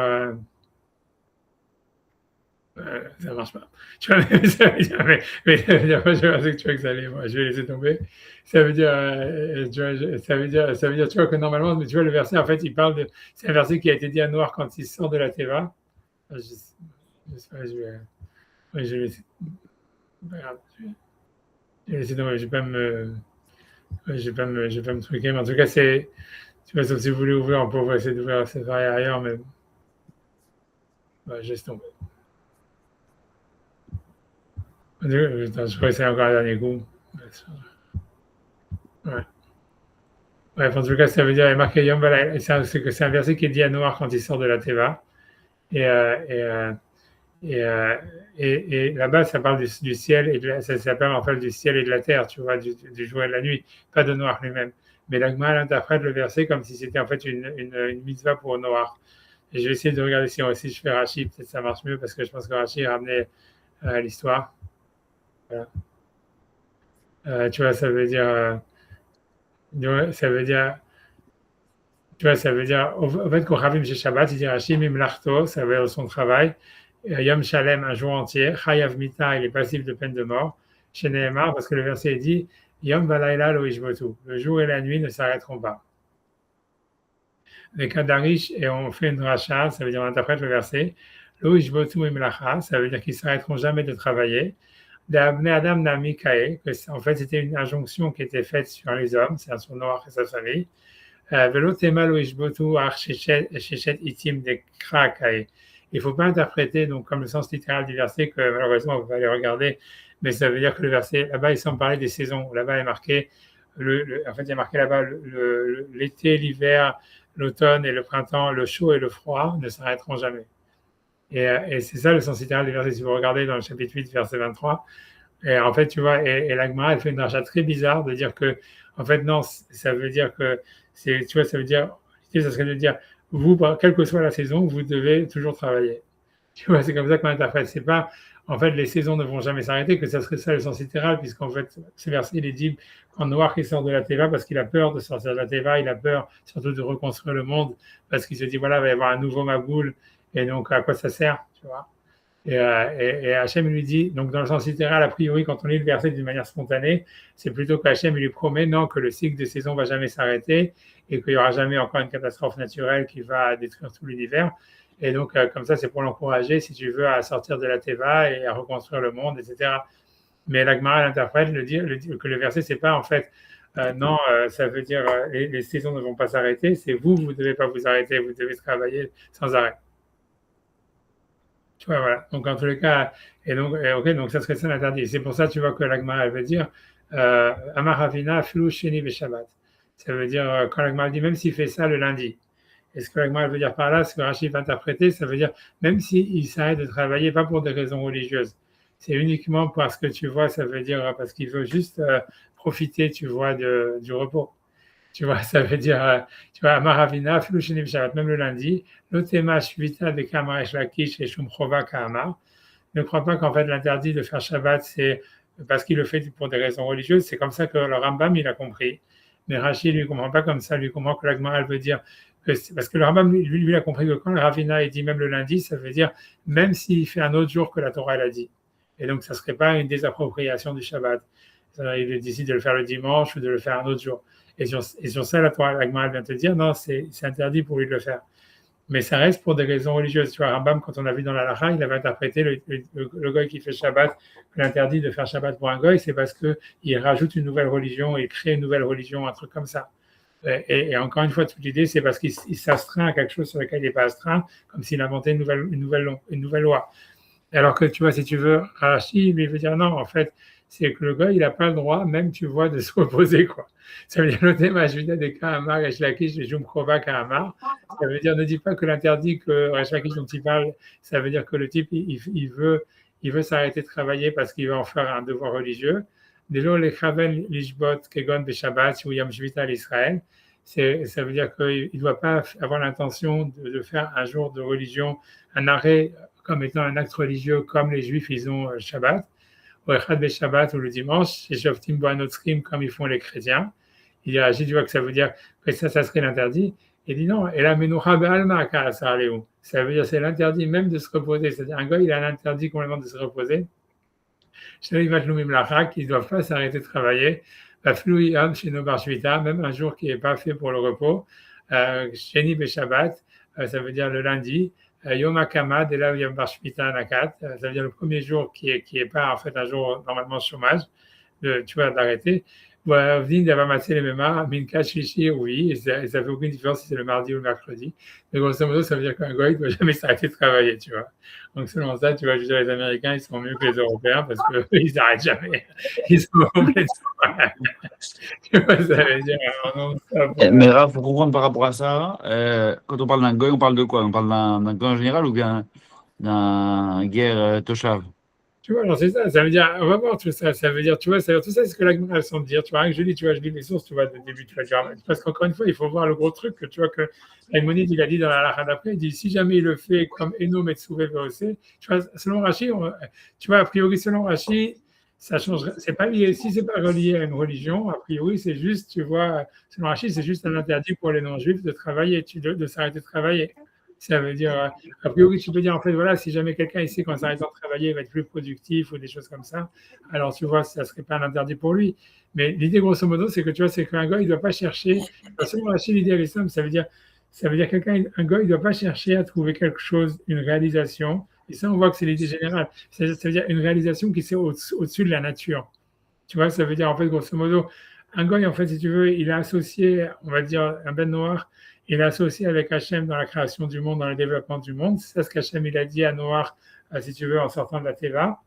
ça marche pas. Tu vois, ça veut dire, mais ça veut dire, je sais que tu vois que ça allait, moi, je vais laisser tomber. Ça veut dire, tu vois, ça veut dire, tu vois, que normalement, tu vois, le verset, en fait, il parle de, c'est un verset qui a été dit à Noir quand il sort de la Teva. Je vais laisser, regarde, je vais laisser tomber, je vais pas me truquer, mais en tout cas, c'est, tu vois, sauf si vous voulez ouvrir, on peut essayer d'ouvrir cette variable ailleurs, mais je laisse tomber. Je vais essayer encore un dernier coup. Ouais. Bref, en tout cas, ça veut dire, il est marqué Yom Balayla, c'est un verset qui est dit à Noach quand il sort de la Teva. Et là-bas, ça parle du ciel, et ça s'appelle en fait du ciel et de la terre, tu vois, du jour et de la nuit, pas de Noach lui-même. Mais l'Agma interprète le verset comme si c'était en fait une mitzvah pour Noach. Et je vais essayer de regarder si je fais Rashi, peut-être ça marche mieux, parce que je pense que Rashi ramenait l'histoire. Voilà. Tu vois, ça veut dire, tu vois, au fait, Kochavim chez Shabbat, il dit Rashi, Mimlachto, ça veut dire son travail, Yom Shalem, un jour entier, Chayav Mita, il est passible de peine de mort, chez Nehemar, parce que le verset dit Yom Balayla Lo Ishbotu, le jour et la nuit ne s'arrêteront pas. Les Kadarish, et on fait une racha, ça veut dire on interprète le verset, Lo Ishbotu Imlacha, ça veut dire qu'ils ne s'arrêteront jamais de travailler. Adam Namikae, que en fait c'était une injonction qui était faite sur les hommes, c'est sur Noach et sa famille. Velo Tema Lo Ishbotu Ar Shechet Itim de Krakae. Il ne faut pas interpréter donc comme le sens littéral du verset que malheureusement vous allez regarder, mais ça veut dire que le verset là-bas il semble parler des saisons. Là-bas il est marqué en fait il y a marqué là-bas l'été, l'hiver, l'automne et le printemps, le chaud et le froid ne s'arrêteront jamais. Et c'est ça le sens littéral du verset. Si vous regardez dans le chapitre 8, verset 23, et en fait tu vois, et l'Agma elle fait une rachat très bizarre de dire que en fait non, ça veut dire que tu vois, ça veut dire, ça serait de dire vous, quelle que soit la saison, vous devez toujours travailler. Tu vois, c'est comme ça qu'on interprète. C'est pas, en fait, les saisons ne vont jamais s'arrêter, que ça serait ça le sens littéral, puisqu'en fait, ce verset, il est dit quand Noach il sort de la Teva, parce qu'il a peur de sortir de la Teva, il a peur surtout de reconstruire le monde, parce qu'il se dit, voilà, il va y avoir un nouveau Maboul, et donc à quoi ça sert, tu vois. Et Hachem lui dit, donc dans le sens littéral, a priori, quand on lit le verset d'une manière spontanée, c'est plutôt qu'Hachem lui promet, non, que le cycle des saisons ne va jamais s'arrêter, et qu'il n'y aura jamais encore une catastrophe naturelle qui va détruire tout l'univers. Et donc, comme ça, c'est pour l'encourager, si tu veux, à sortir de la Teva et à reconstruire le monde, etc. Mais l'Agmara l'interprète, que le verset, c'est pas en fait, non, ça veut dire les saisons ne vont pas s'arrêter, c'est vous ne devez pas vous arrêter, vous devez travailler sans arrêt. Tu vois, voilà. Donc, en tous les cas, donc ça serait ça l'interdit. C'est pour ça, tu vois, que l'Agmara, elle veut dire Amar Ravina, Filou Sheni Beshabbat. Ça veut dire, quand l'Agmara dit, même s'il fait ça le lundi. Et ce que l'Agmara veut dire par là, ce que Rachid va interpréter, ça veut dire, même s'il s'arrête de travailler, pas pour des raisons religieuses, c'est uniquement parce que tu vois, ça veut dire, parce qu'il veut juste profiter, tu vois, du repos. Tu vois, ça veut dire, tu vois, Amaravina, Filouchini Bishavat, même le lundi, l'Otema Shvita de Kamaresh Lakish et Shumchova Kahamar. Ne crois pas qu'en fait l'interdit de faire Shabbat, c'est parce qu'il le fait pour des raisons religieuses. C'est comme ça que le Rambam, il a compris. Mais Rachid, lui, ne comprend pas comme ça. Lui comprend que l'Agmara, elle veut dire que parce que le Rambam, lui, a compris que quand le Ravina, il dit même le lundi, ça veut dire même s'il fait un autre jour que la Torah, elle a dit. Et donc, ça ne serait pas une désappropriation du Shabbat. Il décide de le faire le dimanche ou de le faire un autre jour. Et sur ça, la Gemara vient te dire, non, c'est interdit pour lui de le faire. Mais ça reste pour des raisons religieuses. Tu vois, Rambam, quand on a vu dans la Lacha, il avait interprété le goy qui fait Shabbat, l'interdit de faire Shabbat pour un goy, c'est parce qu'il rajoute une nouvelle religion, il crée une nouvelle religion, un truc comme ça. Et encore une fois, toute l'idée, c'est parce qu'il s'astreint à quelque chose sur lequel il n'est pas astreint, comme s'il inventait une nouvelle loi. Alors que, tu vois, si tu veux, Rashi, lui, veut dire non, en fait, c'est que le gars, il n'a pas le droit, même, tu vois, de se reposer, quoi. Ça veut dire, le thème, je veux des cas Amar, Resh Lakish, les Jum Krova, Amar. Ça veut dire, ne dis pas que l'interdit que Resh Lakish dont il parle, ça veut dire que le type, il veut s'arrêter de travailler parce qu'il va en faire un devoir religieux. Déjà, les Chaven, Lishbot, Kegon, Beshabbat, ou Yom Shvita à l'Israël, ça veut dire qu'il ne doit pas avoir l'intention de faire un jour de religion, un arrêt comme étant un acte religieux, comme les Juifs, ils ont Shabbat, ou Echad Beshabbat, ou le dimanche, et Shoftim Boanotrim, comme ils font les chrétiens. Il réagit, tu vois que ça veut dire que ça serait l'interdit. Il dit non, et la Menucha Be'alma Ka'asar Lehu. Ça veut dire c'est l'interdit même de se reposer. C'est-à-dire un gars, il a l'interdit complètement de se reposer. Ils ne doivent pas s'arrêter de travailler. Même un jour qui n'est pas fait pour le repos. Sheni Beshabbat, ça veut dire le lundi. Yom HaKamad, et là Yom Bar Shmita Nakat, ça veut dire le premier jour qui est pas en fait un jour normalement chômage, tu vois, d'arrêter. Vdin d'Avamatsé les Mema, Minka Shishi, oui, et ça fait aucune différence si c'est le mardi ou le mercredi. Mais grosso modo, ça veut dire qu'un goy ne doit jamais s'arrêter de travailler, tu vois. Donc selon ça, tu vois, je veux dire, les Américains, ils sont mieux que les Européens parce qu'ils n'arrêtent jamais. Ils sont complètement. Tu vois, ça veut dire. Mais Raph, pour comprendre par rapport à ça, quand on parle d'un goy, on parle de quoi? On parle d'un goy en général ou bien d'un guerre Toshav? Tu vois, alors c'est ça, ça veut dire, on va voir tout ça, ça veut dire, tu vois, tout ça, c'est ce que la Gemara semble dire, tu vois, rien que je lis les sources, tu vois, de début, tu vas dire, parce qu'encore une fois, il faut voir le gros truc, que tu vois, que Maïmonide, il a dit dans la Lacha d'après, il dit, si jamais il le fait comme Eno Metsuve VOC, tu vois, selon Rashi, tu vois, a priori, selon Rashi, ça change, c'est pas lié, si c'est pas relié à une religion, a priori, c'est juste, tu vois, selon Rashi, c'est juste un interdit pour les non-juifs de travailler, de s'arrêter de travailler. Ça veut dire, a priori, tu peux dire, en fait, voilà, si jamais quelqu'un ici, quand s'arrête de travailler, il va être plus productif ou des choses comme ça, alors tu vois, ça ne serait pas un interdit pour lui. Mais l'idée, grosso modo, c'est que tu vois, c'est qu'un gars, il ne doit pas chercher, selon l'idée à l'islam, ça veut dire un gars, il ne doit pas chercher à trouver quelque chose, une réalisation, et ça, on voit que c'est l'idée générale. Ça veut dire une réalisation qui est au-dessus de la nature. Tu vois, ça veut dire, en fait, grosso modo, un gars, en fait, si tu veux, il est associé, on va dire, un ben noir, il est associé avec Hachem dans la création du monde, dans le développement du monde. C'est ça ce qu'Hachem il a dit à Noir, si tu veux, en sortant de la Teva.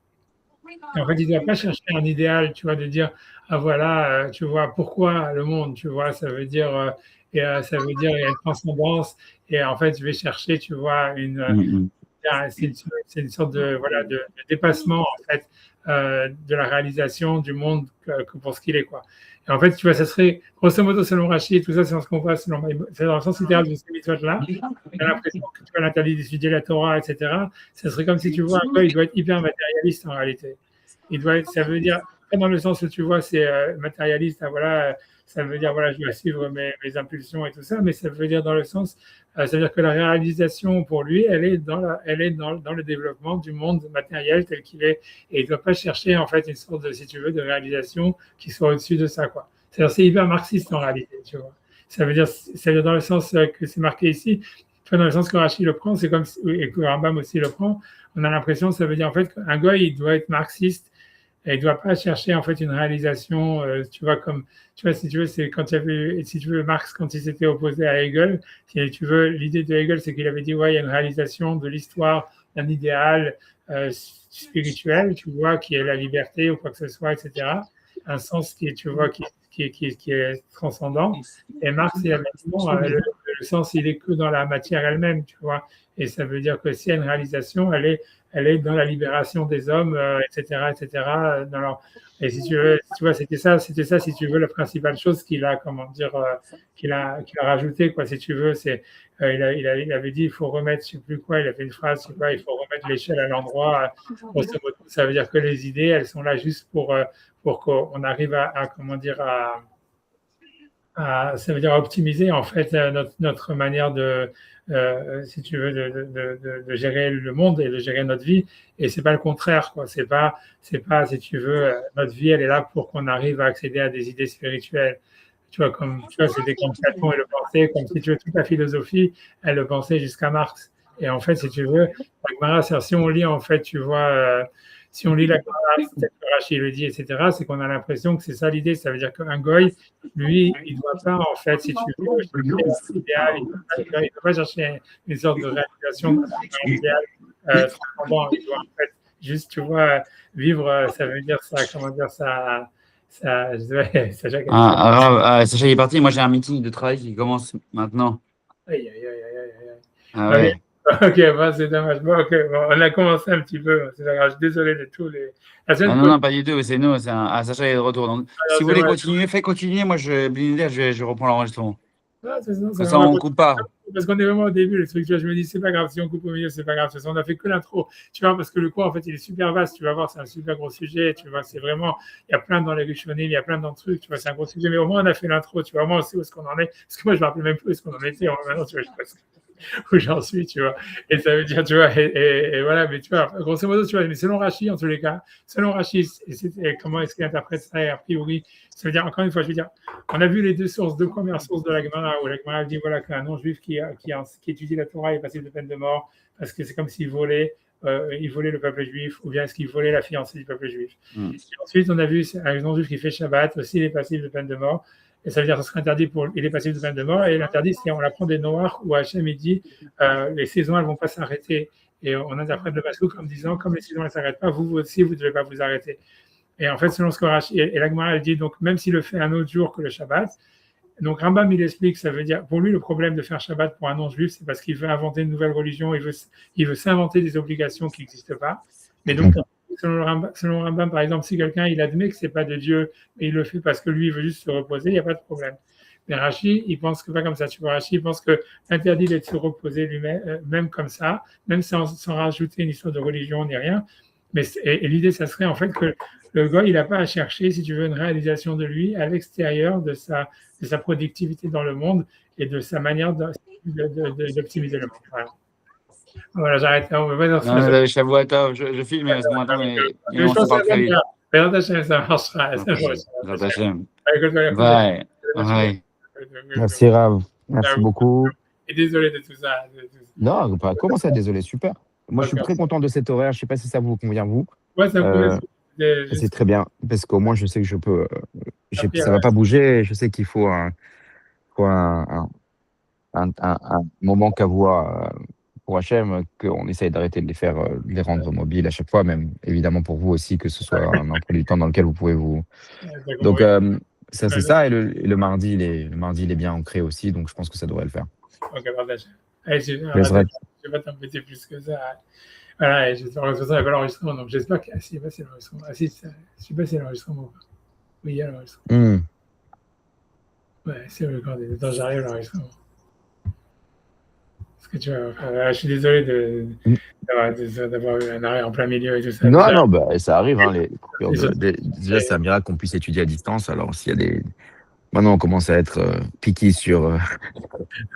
Et en fait, il ne doit pas chercher un idéal, tu vois, de dire, ah voilà, tu vois, pourquoi le monde, tu vois, ça veut dire, il y a une transcendance. Et en fait, je vais chercher, tu vois, c'est une sorte de dépassement, en fait, de la réalisation du monde que pour ce qu'il est, quoi. Et en fait, tu vois, ça serait, grosso modo, selon Rashi, et tout ça, c'est dans ce qu'on voit, c'est dans le sens littéral de ces mitzvot-là. Tu as l'impression que tu as l'interdit d'étudier la Torah, etc. Ça serait comme si tu vois un gars, il doit être hyper matérialiste en réalité. Ça veut dire, pas dans le sens où tu vois, c'est matérialiste, voilà, ça veut dire, voilà, je dois suivre mes impulsions et tout ça, mais ça veut dire dans le sens, ça veut dire que la réalisation pour lui, elle est dans le développement du monde matériel tel qu'il est, et il ne doit pas chercher en fait une sorte de, si tu veux, de réalisation qui soit au-dessus de ça, quoi. C'est hyper marxiste en réalité, tu vois. Ça veut dire dans le sens que c'est marqué ici, dans le sens que Rashi le prend, c'est comme et que Rambam aussi le prend. On a l'impression, ça veut dire en fait qu'un gars, il doit être marxiste. Et il ne doit pas chercher en fait une réalisation, tu vois, si tu veux, c'est quand il y avait, si tu veux, Marx, quand il s'était opposé à Hegel, si tu veux, l'idée de Hegel, c'est qu'il avait dit, ouais, il y a une réalisation de l'histoire d'un idéal spirituel, tu vois, qui est la liberté ou quoi que ce soit, etc. Un sens qui est, tu vois, qui est transcendant. Et Marx, il a maintenant, le sens, il est que dans la matière elle-même, tu vois. Et ça veut dire que s'il y a une réalisation, elle est dans la libération des hommes, etc., etc. Et si tu veux, tu vois, c'était ça, si tu veux, la principale chose qu'il a, qu'il a rajouté, quoi, si tu veux, c'est, il avait dit, il faut remettre, je sais plus quoi, il a fait une phrase, je sais pas, il faut remettre l'échelle à l'endroit. Ça veut dire que les idées, elles sont là juste pour qu'on arrive à ça veut dire optimiser en fait notre manière si tu veux, de gérer le monde et de gérer notre vie. Et c'est pas le contraire, quoi. C'est pas, si tu veux, notre vie, elle est là pour qu'on arrive à accéder à des idées spirituelles. Tu vois, c'était comme Platon, il le pensait, comme si tu veux, toute la philosophie, elle le pensait jusqu'à Marx. Et en fait, si tu veux, la Gemara, si on lit, en fait, tu vois, si on lit la Gemara, peut-être que Rachid le dit, etc., c'est qu'on a l'impression que c'est ça l'idée. Ça veut dire qu'un goy, lui, il ne doit pas, en fait, si tu veux, chercher l'idéal, il ne doit pas chercher une sorte de réalisation idéale transcendant. Il doit, en fait, juste, tu vois, vivre, ça veut dire ça, comment dire ça, Sacha il est parti. Moi, j'ai un meeting de travail qui commence maintenant. Aïe, aïe, aïe, aïe, aïe. Ah ouais. Ok, bon, c'est dommage. Bon, ok, bon, on a commencé un petit peu. C'est pas grave, je suis désolé de tous les. Non, pas du tout. C'est nous. Sacha est de retour. Donc, si vous voulez continuer, faites continuer. Moi, je reprends l'enregistrement. Ça, on ne coupe pas. Parce qu'on est vraiment au début, le truc. Je me dis, c'est pas grave. Si on coupe au milieu, c'est pas grave. On a fait que l'intro. Tu vois, parce que le cours, en fait, il est super vaste. Tu vas voir, c'est un super gros sujet. Tu vois, c'est vraiment. Il y a plein dans les Rishonim, il y a plein dans trucs. Tu vois, c'est un gros sujet. Mais au moins, on a fait l'intro. Tu vois, au moins, on sait où est-ce qu'on en est. Parce que moi, je ne me rappelle même plus où est-ce qu'on en était. Maintenant, tu vois, je sais où j'en suis, tu vois. Et ça veut dire, tu vois, et voilà, mais tu vois, grosso modo, tu vois, mais selon Rachid, en tous les cas, selon Rachid, et comment est-ce qu'il interprète ça, et a priori, ça veut dire, encore une fois, je veux dire, on a vu les deux premières sources de la Gemara, où la Gemara dit, voilà, qu'un non-juif qui étudie la Torah est passible de peine de mort, parce que c'est comme s'il volait le peuple juif, ou bien est-ce qu'il volait la fiancée du peuple juif. Et ensuite, on a vu un non-juif qui fait Shabbat, aussi, il est passible de peine de mort. Et ça veut dire que ce serait interdit il est passible de peine de mort. Et l'interdit, c'est on apprend des noirs où Hachem il dit les saisons, elles ne vont pas s'arrêter. Et on interprète le passouk comme disant comme les saisons ne s'arrêtent pas, vous aussi, vous ne devez pas vous arrêter. Et en fait, selon ce que et la Gemara, elle dit donc même s'il le fait un autre jour que le Shabbat, donc Rambam il explique, ça veut dire pour lui le problème de faire Shabbat pour un non-juif, c'est parce qu'il veut inventer une nouvelle religion, il veut s'inventer des obligations qui n'existent pas. Mais donc selon Rambam, par exemple, si quelqu'un il admet que c'est pas de Dieu, mais il le fait parce que lui il veut juste se reposer, il n'y a pas de problème. Mais Rashi, il pense que pas comme ça. Tu vois, Rashi, il pense que l'interdit d'être se reposer lui-même, même comme ça, même sans rajouter une histoire de religion ni rien. Mais et l'idée, ça serait en fait que le gars, il n'a pas à chercher, si tu veux, une réalisation de lui à l'extérieur de sa productivité dans le monde et de sa manière d'optimiser le monde. Voilà, j'arrête là. On va pas dire ça. Je filme à ce moment-là, mais on se parle très vite. Ça marchera. Ouais. Merci, Rav. Merci beaucoup. Et désolé de tout ça. Non, comment ça, désolé, super. Moi, je suis très content de cet horaire. Je ne sais pas si ça vous convient, vous. Ouais, ça me convient. C'est très bien, parce qu'au moins, je sais que je peux. Ça ne va pas bouger. Je sais qu'il faut un moment qu'à voir pour Hachem, qu'on essaye d'arrêter de les rendre mobiles à chaque fois, même évidemment pour vous aussi, que ce soit un emploi du temps dans lequel vous pouvez vous. Donc, ça, c'est ça. Et le mardi, il est bien ancré aussi, donc je pense que ça devrait le faire. Ok, partage. Je ne vais pas t'embêter plus que ça. Voilà, j'espère que ça va l'enregistrement, donc j'espère que. Si, c'est l'enregistrement. Je ne sais pas si c'est l'enregistrement. Oui, il y a l'enregistrement. Ouais, c'est recordé. Attends, j'arrive à l'enregistrement. Parce que tu vois, je suis désolé d'avoir eu un arrêt en plein milieu et tout ça. Non, ça arrive. Hein, déjà, c'est un miracle qu'on puisse étudier à distance. Alors, s'il y a des. Maintenant, on commence à être piqué sur.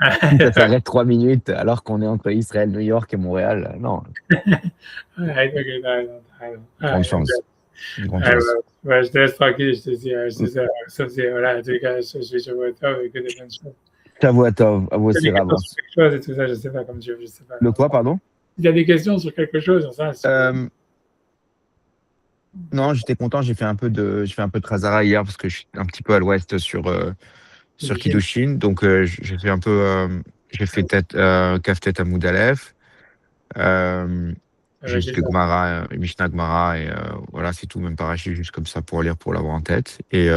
Ça s'arrête 3 minutes alors qu'on est entre Israël, New York et Montréal. Non. Grande chance. Ouais, je te laisse tranquille, je te dis. Sauf si, voilà, en tout cas, je suis Shavuotov et que des bonnes choses. Shavuotov, à vous aussi, Rav. Quelque chose et tout ça, je ne sais pas, comme Dieu, je sais pas. Le quoi, pardon? Il y a des questions sur quelque chose, Non, j'étais content. J'ai fait un peu de Trasara hier parce que je suis un petit peu à l'ouest sur Kiddushin. Donc, j'ai fait un peu. J'ai fait Kaftet Amoud Aleph. J'ai juste Gemara, Mishnah Gemara et voilà, c'est tout. Même Parashi, juste comme ça pour lire, pour l'avoir en tête. Et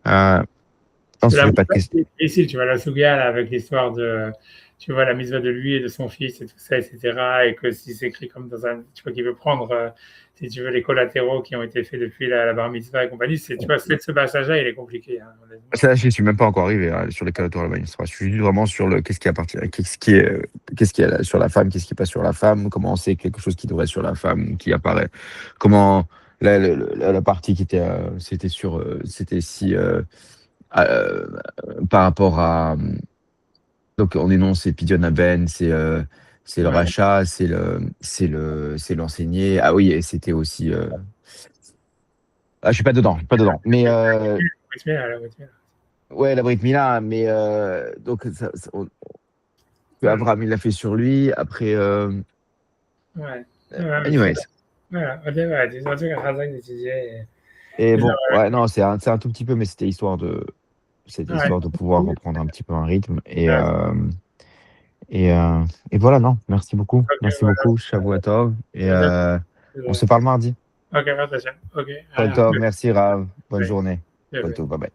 c'est pas de question. Ici, tu vois la Sougia avec l'histoire de. Tu vois la mitzvah de lui et de son fils et tout ça, etc. Et que si c'est écrit comme dans un. Tu vois qu'il veut prendre, si tu veux, les collatéraux qui ont été faits depuis la bar mitzvah et compagnie. Tu vois, ce passage-là, il est compliqué. Hein, ça, je ne suis même pas encore arrivé sur les collatéraux de la bar mitzvah. Je suis vraiment sur qu'est-ce qui appartient, qu'est-ce qui est sur la femme, qu'est-ce qui n'est pas sur la femme, comment on sait quelque chose qui devrait être sur la femme, qui apparaît, comment la partie qui était, c'était si. par rapport à. Donc, on énonce, c'est Pidion à Ben, c'est le rachat, c'est l'enseigner. Ah oui, et c'était aussi. Ah, je suis pas dedans, Mais ouais, la Brit Mila, mais donc Abraham il l'a fait sur lui. Après, anyways. Et bon, ouais, non, c'est un tout petit peu, mais c'était histoire de pouvoir reprendre un petit peu un rythme. Et voilà, non, merci beaucoup. Merci beaucoup, Shavuot Tov. Et on se parle mardi. Ok, Merci Rav. Bonne journée. Bye bye.